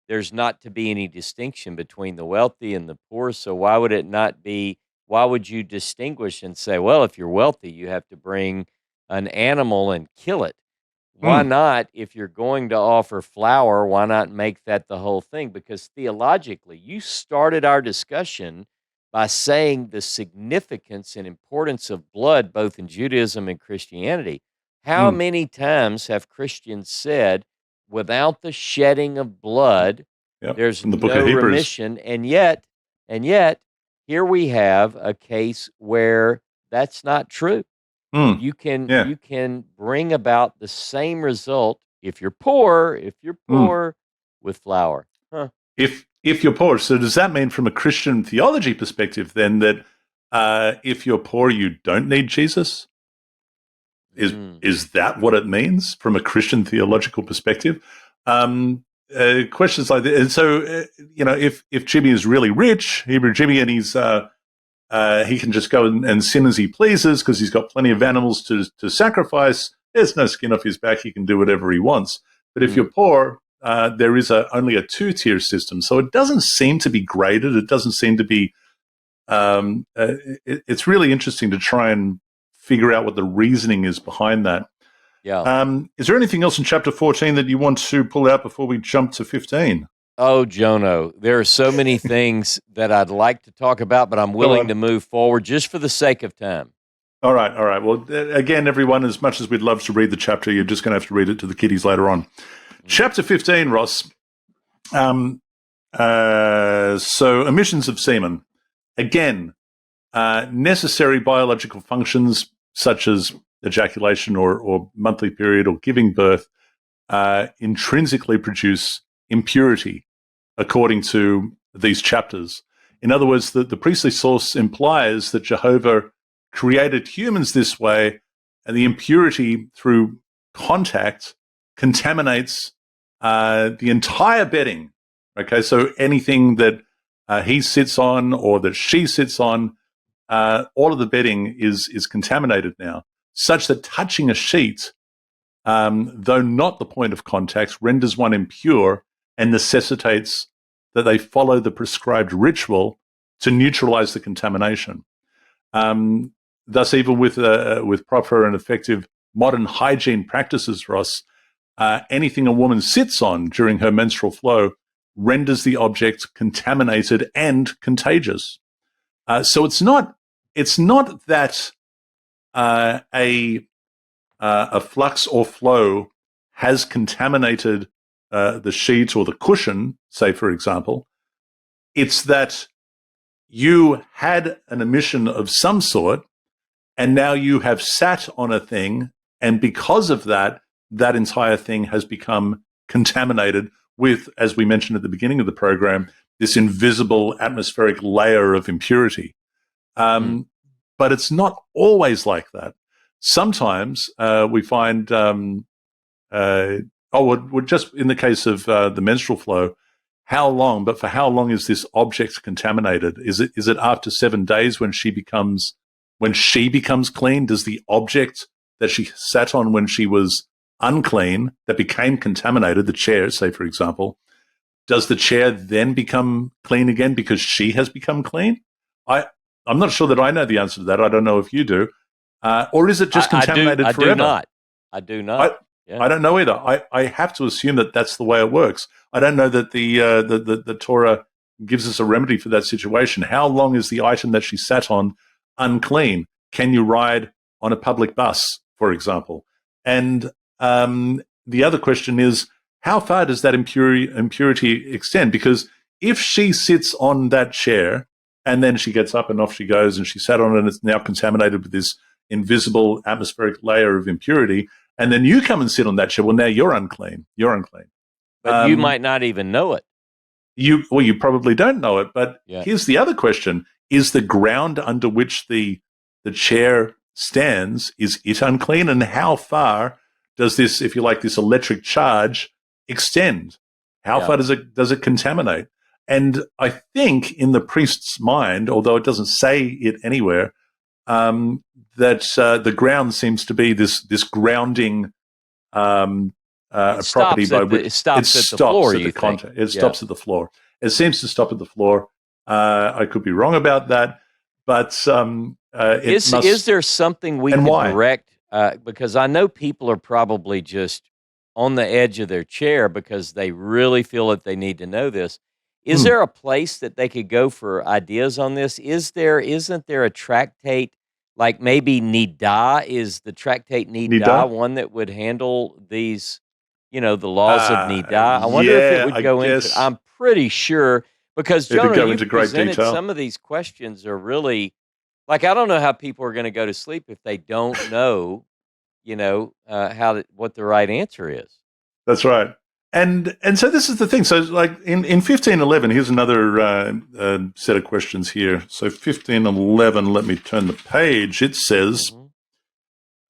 there's not to be any distinction between the wealthy and the poor. So why would it not be? Why would you distinguish and say, well, if you're wealthy, you have to bring an animal and kill it? Why not, if you're going to offer flour, why not make that the whole thing? Because theologically, you started our discussion by saying the significance and importance of blood, both in Judaism and Christianity. How many times have Christians said, without the shedding of blood, there's no remission? And yet, here we have a case where that's not true. You can bring about the same result if you're poor, with flour. If you're poor. So does that mean from a Christian theology perspective then that if you're poor, you don't need Jesus? Is that what it means from a Christian theological perspective? Questions like that. And so, if Jimmy is really rich, Hebrew Jimmy, and he's he can just go and sin as he pleases because he's got plenty of animals to sacrifice. There's no skin off his back. He can do whatever he wants. But if you're poor, there is only a two-tier system. So it doesn't seem to be graded. It doesn't seem to be it's really interesting to try and figure out what the reasoning is behind that. Yeah. Is there anything else in chapter 14 that you want to pull out before we jump to 15? Oh, Jono, there are so many things that I'd like to talk about, but I'm willing to move forward just for the sake of time. All right. Well, again, everyone, as much as we'd love to read the chapter, you're just going to have to read it to the kiddies later on. Chapter 15, Ross. So emissions of semen. Again, necessary biological functions such as ejaculation or monthly period or giving birth intrinsically produce impurity, according to these chapters. In other words, the priestly source implies that Jehovah created humans this way, and the impurity through contact contaminates the entire bedding. Okay, so anything that he sits on or that she sits on, all of the bedding is contaminated now, such that touching a sheet, though not the point of contact, renders one impure and necessitates that they follow the prescribed ritual to neutralize the contamination. Thus, even with proper and effective modern hygiene practices, Ross, anything a woman sits on during her menstrual flow renders the object contaminated and contagious. So it's not that a flux or flow has contaminated the sheet or the cushion, say, for example. It's that you had an emission of some sort, and now you have sat on a thing, and because of that, that entire thing has become contaminated with, as we mentioned at the beginning of the program, this invisible atmospheric layer of impurity. But it's not always like that. Sometimes we find, just in the case of the menstrual flow, how long? But for how long is this object contaminated? Is it after 7 days when she becomes clean? Does the object that she sat on when she was unclean, that became contaminated, the chair, say for example, does the chair then become clean again because she has become clean? I'm not sure that I know the answer to that. I don't know if you do. Or is it just contaminated I forever? do not. I do not. I don't know either. I have to assume that that's the way it works. I don't know that the Torah gives us a remedy for that situation. How long is the item that she sat on unclean? Can you ride on a public bus, for example? And the other question is, how far does that impurity extend? Because if she sits on that chair and then she gets up and off she goes and she sat on it and it's now contaminated with this invisible atmospheric layer of impurity, and then you come and sit on that chair, well, now you're unclean. You're unclean. But you might not even know it. You probably don't know it. But here's the other question: is the ground under which the chair stands, is it unclean? And how far does this, if you like, this electric charge extend? How far does it contaminate? And I think in the priest's mind, although it doesn't say it anywhere, that the ground seems to be this grounding property by which it stops at the floor. It stops at the floor. It seems to stop at the floor. I could be wrong about that, but is there something we can direct? Because I know people are probably just on the edge of their chair because they really feel that they need to know this. Is there a place that they could go for ideas on this? Isn't there a tractate, like maybe Nida? Is the tractate Nida one that would handle these, the laws of Nida? I wonder if it would go into. I'm pretty sure, because Jono, you presented some of these questions are really, like, I don't know how people are going to go to sleep if they don't know, what the right answer is. That's right. And so this is the thing. So like in 1511, here's another set of questions here. So 1511, let me turn the page. It says,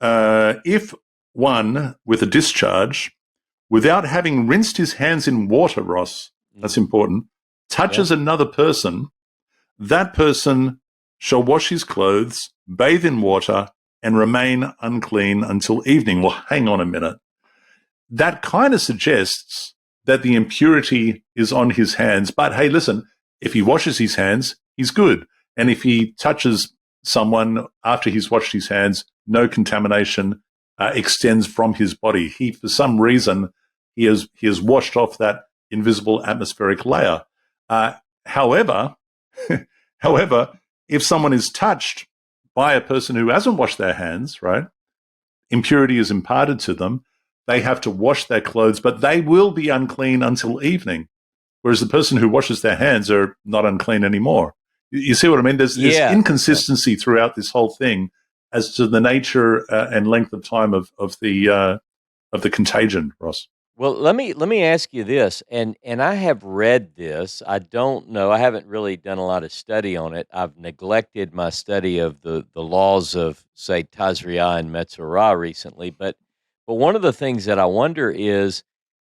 if one with a discharge, without having rinsed his hands in water, Ross, that's important, touches another person, that person shall wash his clothes, bathe in water, and remain unclean until evening. Well, hang on a minute. That kind of suggests that the impurity is on his hands. But hey, listen, if he washes his hands, he's good. And if he touches someone after he's washed his hands, no contamination extends from his body. He, for some reason, he has washed off that invisible atmospheric layer. However, if someone is touched by a person who hasn't washed their hands, right, impurity is imparted to them. They have to wash their clothes, but they will be unclean until evening, whereas the person who washes their hands are not unclean anymore. You see what I mean? There's inconsistency throughout this whole thing as to the nature and length of time of the contagion, Ross. Well, let me ask you this, and I have read this. I don't know. I haven't really done a lot of study on it. I've neglected my study of the laws of, say, Tazria-Metzora recently, but one of the things that I wonder is,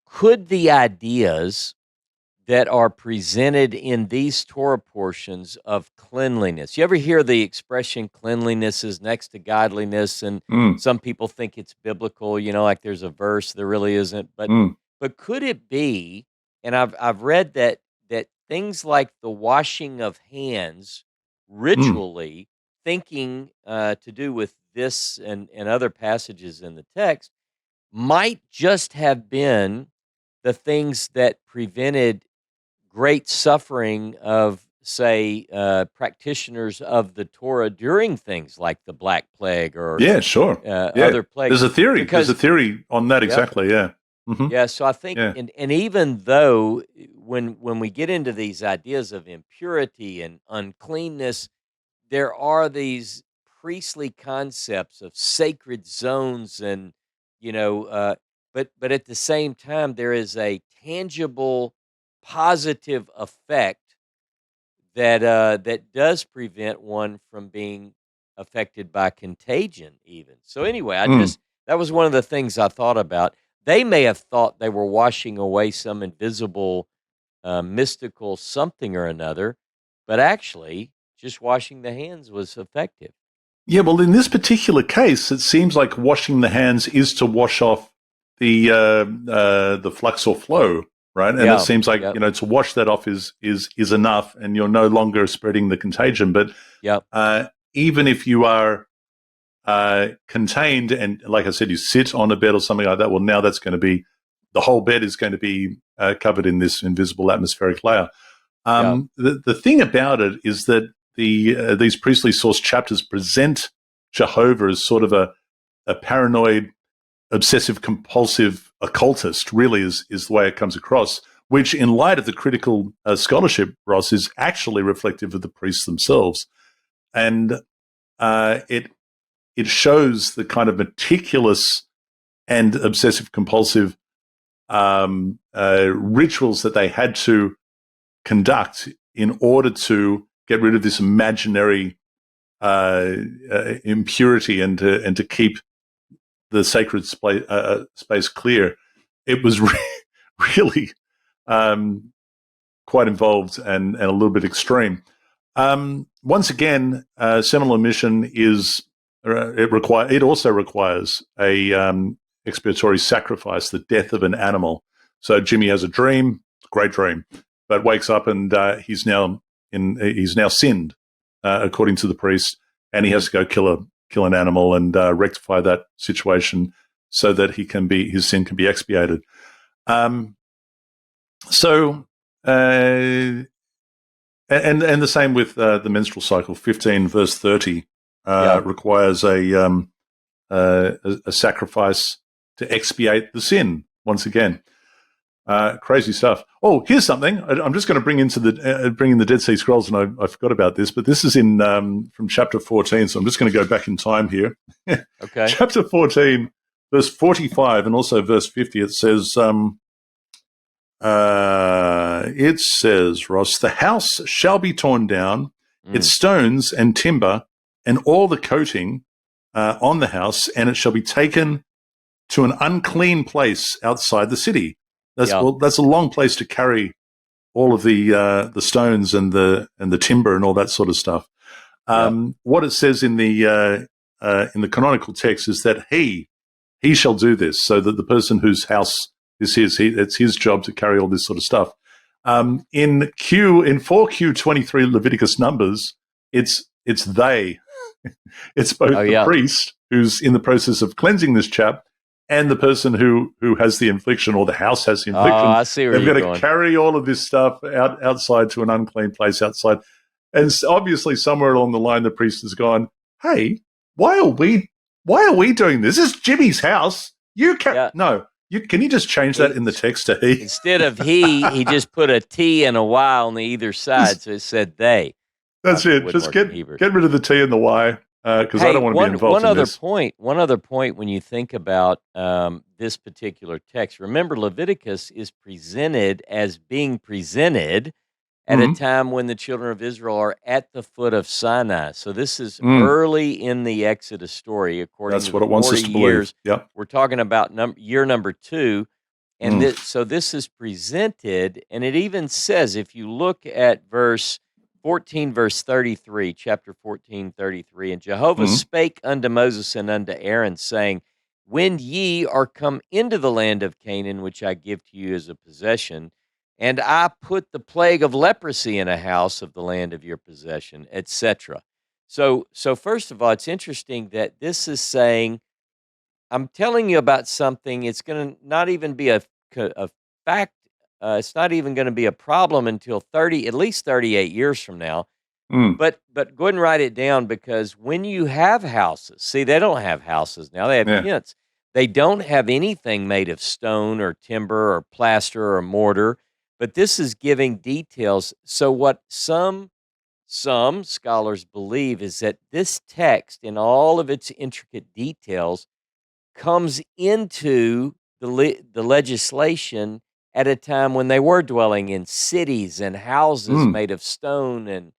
could the ideas that are presented in these Torah portions of cleanliness, you ever hear the expression cleanliness is next to godliness, and some people think it's biblical, like there's a verse, there really isn't, but could it be, and I've read that things like the washing of hands ritually, thinking to do with this and other passages in the text, might just have been the things that prevented great suffering of, say, practitioners of the Torah during things like the Black Plague or other plagues. There's a theory on that exactly. Yeah. Mm-hmm. Yeah. So I think, and even though when we get into these ideas of impurity and uncleanness, there are these priestly concepts of sacred zones and but at the same time, there is a tangible, positive effect that does prevent one from being affected by contagion, even. So anyway, that was one of the things I thought about. They may have thought they were washing away some invisible, mystical something or another, but actually, just washing the hands was effective. Yeah, well, in this particular case, it seems like washing the hands is to wash off the flux or flow, right? And it seems like, to wash that off is enough, and you're no longer spreading the contagion. But even if you are contained, and like I said, you sit on a bed or something like that, well, now that's going to be, the whole bed is going to be covered in this invisible atmospheric layer. The thing about it is that these priestly source chapters present Jehovah as sort of a paranoid, obsessive compulsive occultist, really is the way it comes across, which in light of the critical scholarship, Ross, is actually reflective of the priests themselves. And it shows the kind of meticulous and obsessive compulsive rituals that they had to conduct in order to get rid of this imaginary impurity and to keep the sacred space clear. It was really quite involved and a little bit extreme. Once again, seminal emission is it also requires a expiatory sacrifice, the death of an animal. So Jimmy has a dream, great dream, but wakes up and he's now sinned according to the priest, and he has to go kill an animal and rectify that situation so that his sin can be expiated. And the same with the menstrual cycle. 15 verse 30 requires a sacrifice to expiate the sin. Once again, crazy stuff. Oh, here's something I'm just going to bring in the Dead Sea Scrolls, and I forgot about this, but this is in from chapter 14. So I'm just going to go back in time here. Okay. Chapter 14, verse 45, and also verse 50. It says, Ross, the house shall be torn down, its stones and timber, and all the coating on the house, and it shall be taken to an unclean place outside the city. That's a long place to carry all of the stones and the timber and all that sort of stuff. What it says in the canonical text is that he shall do this, so that the person whose house this is, it's his job to carry all this sort of stuff. In 4Q23 Leviticus Numbers, it's they. It's both the priest who's in the process of cleansing this chap and the person who has the infliction, or the house has the infliction. I see where they've got to carry all of this stuff outside to an unclean place outside. And obviously somewhere along the line, the priest has gone, hey, why are we doing this? This is Jimmy's house. No. Can you just change that in the text to he? Instead of he just put a T and a Y on the either side, so it said they. That's it. Just get rid of the T and the Y, because I don't want to be involved in this. One other point when you think about this particular text, remember Leviticus is presented as being presented at a time when the children of Israel are at the foot of Sinai. So this is early in the Exodus story, according to the 40 years. Yep. We're talking about year number 2. And so this is presented, and it even says, if you look at verse 14, verse 33, chapter 14, 33, and Jehovah spake unto Moses and unto Aaron, saying, when ye are come into the land of Canaan, which I give to you as a possession, and I put the plague of leprosy in a house of the land of your possession, etc. So first of all, it's interesting that this is saying, I'm telling you about something. It's going to not even be a fact. It's not even going to be a problem until at least 38 years from now. But go ahead and write it down, because when you have houses, see, they don't have houses now. They have tents. They don't have anything made of stone or timber or plaster or mortar. But this is giving details. So what some scholars believe is that this text, in all of its intricate details, comes into the legislation at a time when they were dwelling in cities and houses made of stone. And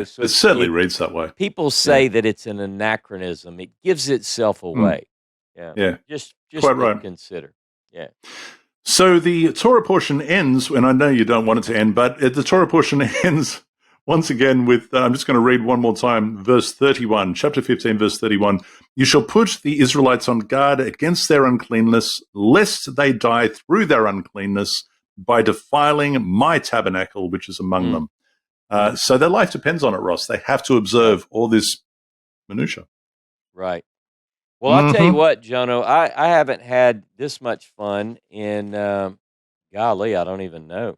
so it certainly reads that way. People say that it's an anachronism. It gives itself away. Just quite right. to consider. Yeah. So the Torah portion ends, and I know you don't want it to end, but the Torah portion ends once again with, I'm just going to read one more time, verse 31, chapter 15, verse 31. You shall put the Israelites on guard against their uncleanness, lest they die through their uncleanness. by defiling my tabernacle, which is among them. So their life depends on it, Ross. They have to observe all this minutia. Right. Well, I'll tell you what, Jono, I haven't had this much fun in, golly, I don't even know.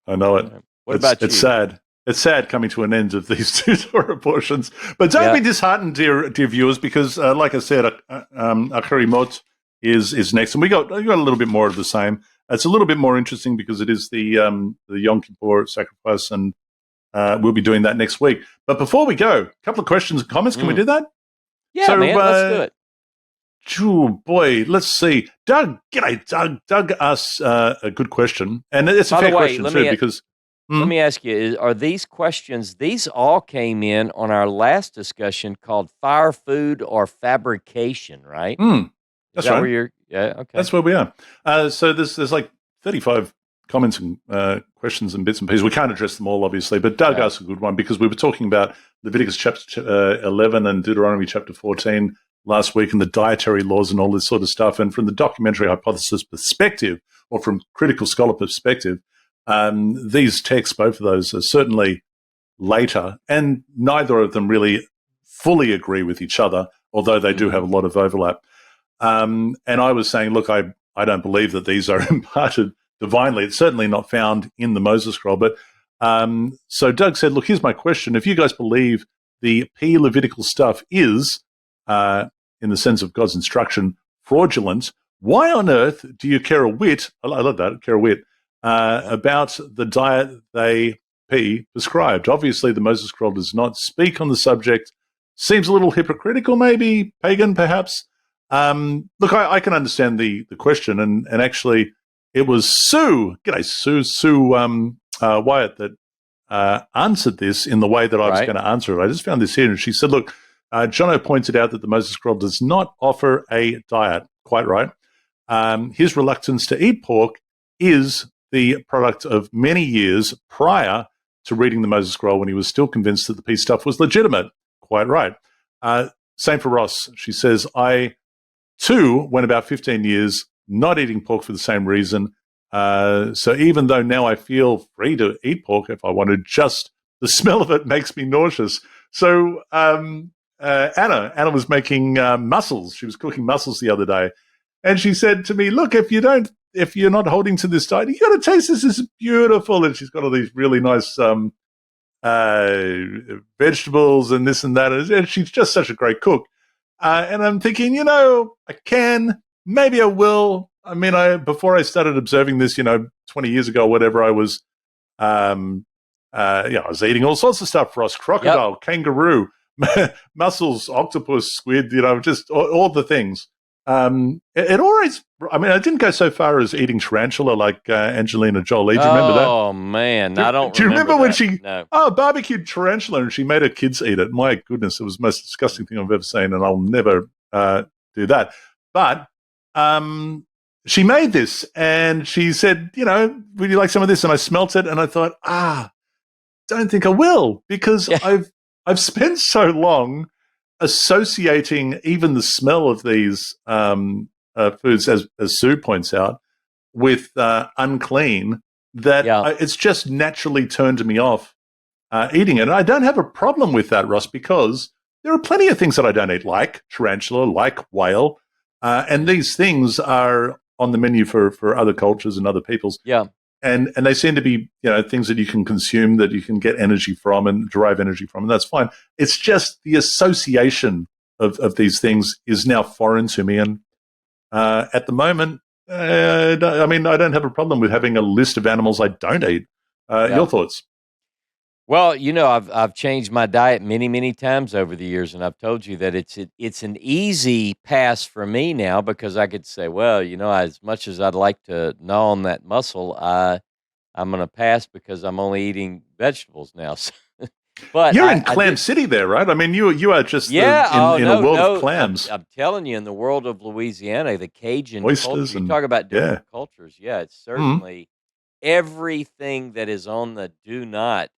I know it. What about you? It's sad. It's sad coming to an end of these two Torah portions. But don't be disheartened, dear viewers, because like I said, Acharimot is next. And we got a little bit more of the same. It's a little bit more interesting because it is the Yom Kippur sacrifice, and we'll be doing that next week. But before we go, a couple of questions and comments. Can we do that? Yeah, so, man, let's do it. Oh, boy, let's see. Doug, g'day, Doug. Doug asked a good question. And it's a fair question, too, because... Let me ask you, are these questions, these all came in on our last discussion called fire, food, or fabrication, right? That's right. Where you're, okay. That's where we are. So there's like 35 comments and questions and bits and pieces. We can't address them all, obviously, but Doug asked a good one because we were talking about Leviticus chapter 11 and Deuteronomy chapter 14 last week and the dietary laws and all this sort of stuff. And from the documentary hypothesis perspective, or from critical scholar perspective, these texts, both of those, are certainly later, and neither of them really fully agree with each other, although they do have a lot of overlap. And I was saying, look, I don't believe that these are imparted divinely. It's certainly not found in the Moses scroll. But so Doug said, look, here's my question. If you guys believe the Levitical stuff is, in the sense of God's instruction, fraudulent, why on earth do you care a whit, I love that, care a whit, about the diet they prescribed? Obviously, the Moses scroll does not speak on the subject. Seems a little hypocritical, maybe, pagan, perhaps. Look, I can understand the question, and actually, it was Sue Wyatt that answered this in the way that I was going to answer it. I just found this here, and she said, look, Jono pointed out that the Moses scroll does not offer a diet. Quite right. His reluctance to eat pork is the product of many years prior to reading the Moses scroll when he was still convinced that the peace stuff was legitimate. Quite right. Same for Ross. She says, I, too, went about 15 years not eating pork for the same reason. So even though now I feel free to eat pork if I wanted, just the smell of it makes me nauseous. So Anna was making mussels. She was cooking mussels the other day. And she said to me, look, if you're not holding to this diet, you got to taste this. This is beautiful. And she's got all these really nice vegetables and this and that. And she's just such a great cook. And I'm thinking, I can, maybe I will. I mean, before I started observing this, 20 years ago, or whatever, I was, I was eating all sorts of stuff, Ross, crocodile, kangaroo, mussels, octopus, squid, just all the things. It always, I didn't go so far as eating tarantula like Angelina Jolie. Do you remember that? Oh, man. I don't Do you remember when she No. barbecued tarantula and she made her kids eat it? My goodness, it was the most disgusting thing I've ever seen, and I'll never do that. But she made this, and she said, would you like some of this? And I smelt it, and I thought, don't think I will, because I've spent so long associating even the smell of these foods, as Sue points out, with unclean, that it's just naturally turned me off eating it. And I don't have a problem with that, Ross, because there are plenty of things that I don't eat, like tarantula, like whale, and these things are on the menu for other cultures and other peoples. Yeah. And they seem to be, things that you can consume, that you can get energy from and derive energy from, and that's fine. It's just the association of these things is now foreign to me. And at the moment, I don't have a problem with having a list of animals I don't eat. Your thoughts? Well, I've changed my diet many, many times over the years, and I've told you that it's an easy pass for me now, because I could say, well, as much as I'd like to gnaw on that mussel, I'm going to pass because I'm only eating vegetables now. But you're in Clam City there, right? I mean, you are just in a world of clams. I'm telling you, in the world of Louisiana, the Cajun oysters, culture, you talk about different cultures. Yeah, it's certainly everything that is on the do not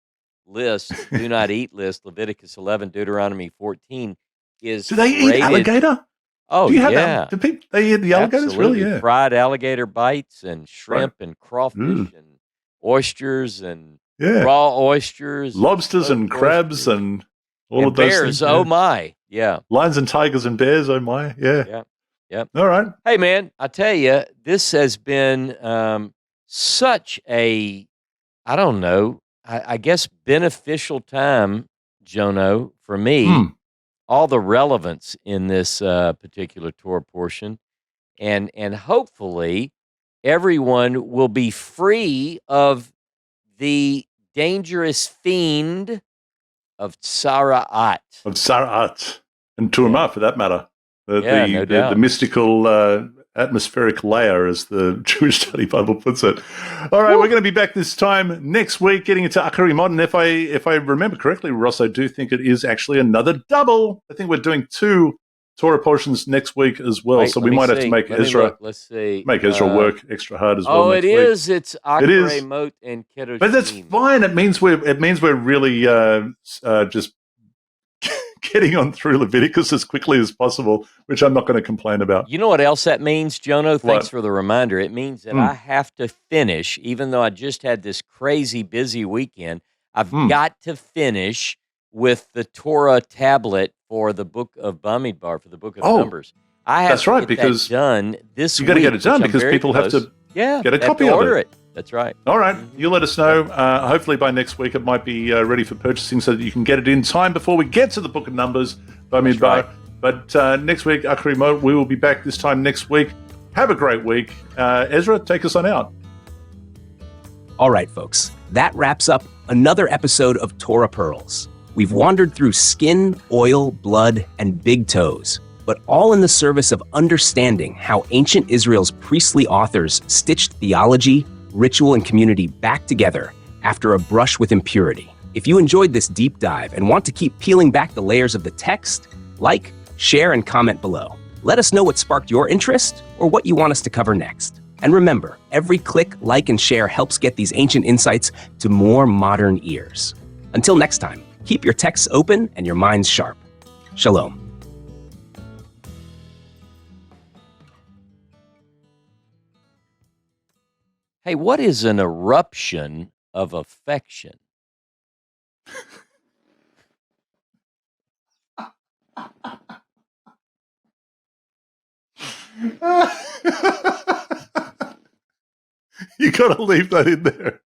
eat list, Leviticus 11, Deuteronomy 14, is do they eat alligator? Oh, Do you have yeah. Do people, they eat the alligators? Absolutely. Really? Yeah. Fried alligator bites and shrimp and crawfish Mm. and oysters and Yeah. raw oysters, Lobsters and smoked crabs oysters. and all And of those bears. things. Oh, Yeah. my. Yeah. Lions and tigers and bears. Oh, my. Yeah. Yeah. Yep. All right. Hey, man, I tell you, this has been such a, I don't know, I guess beneficial time, Jono, for me. All the relevance in this particular Torah portion, and hopefully everyone will be free of the dangerous fiend of Tzara'at. Of Sara'at and Turma, for that matter. No The doubt. mystical atmospheric layer, as the Jewish Study Bible puts it. All right, we're going to be back this time next week, getting into Acharimot. And if I remember correctly, Ross, I do think it is actually another double. I think we're doing 2 Torah portions next week as well. Wait, so we might have to make Ezra. Let's see. Make Ezra work extra hard as well. Oh, next it week. is. It's Acharimot and Kedoshim. But that's fine. It means we're really just getting on through Leviticus as quickly as possible, which I'm not going to complain about. You know what else that means, Jono? Thanks What? for the reminder. It means that I have to finish, even though I just had this crazy busy weekend, I've got to finish with the Torah tablet for the book of Bamidbar, for the book of Numbers. I have to get that done this week. You got to get it done because people have to get a copy of it. That's right. All right. You let us know. Hopefully by next week it might be ready for purchasing so that you can get it in time before we get to the book of Numbers. Right. But next week, Acharimot, we will be back this time next week. Have a great week. Ezra, take us on out. All right, folks. That wraps up another episode of Torah Pearls. We've wandered through skin, oil, blood, and big toes, but all in the service of understanding how ancient Israel's priestly authors stitched theology, ritual, and community back together after a brush with impurity. If you enjoyed this deep dive and want to keep peeling back the layers of the text, like, share, and comment below. Let us know what sparked your interest or what you want us to cover next. And remember, every click, like, and share helps get these ancient insights to more modern ears. Until next time, keep your texts open and your minds sharp. Shalom. Hey, what is an eruption of affection? You got to leave that in there.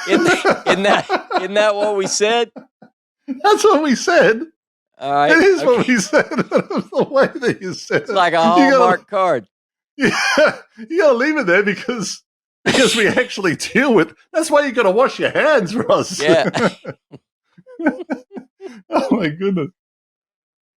Isn't that what we said? That's what we said. All right. It is what we said. The way that you said it's like a Hallmark card. Yeah, you got to leave it there because we actually deal with. That's why you got to wash your hands, Ross. Yeah. Oh my goodness.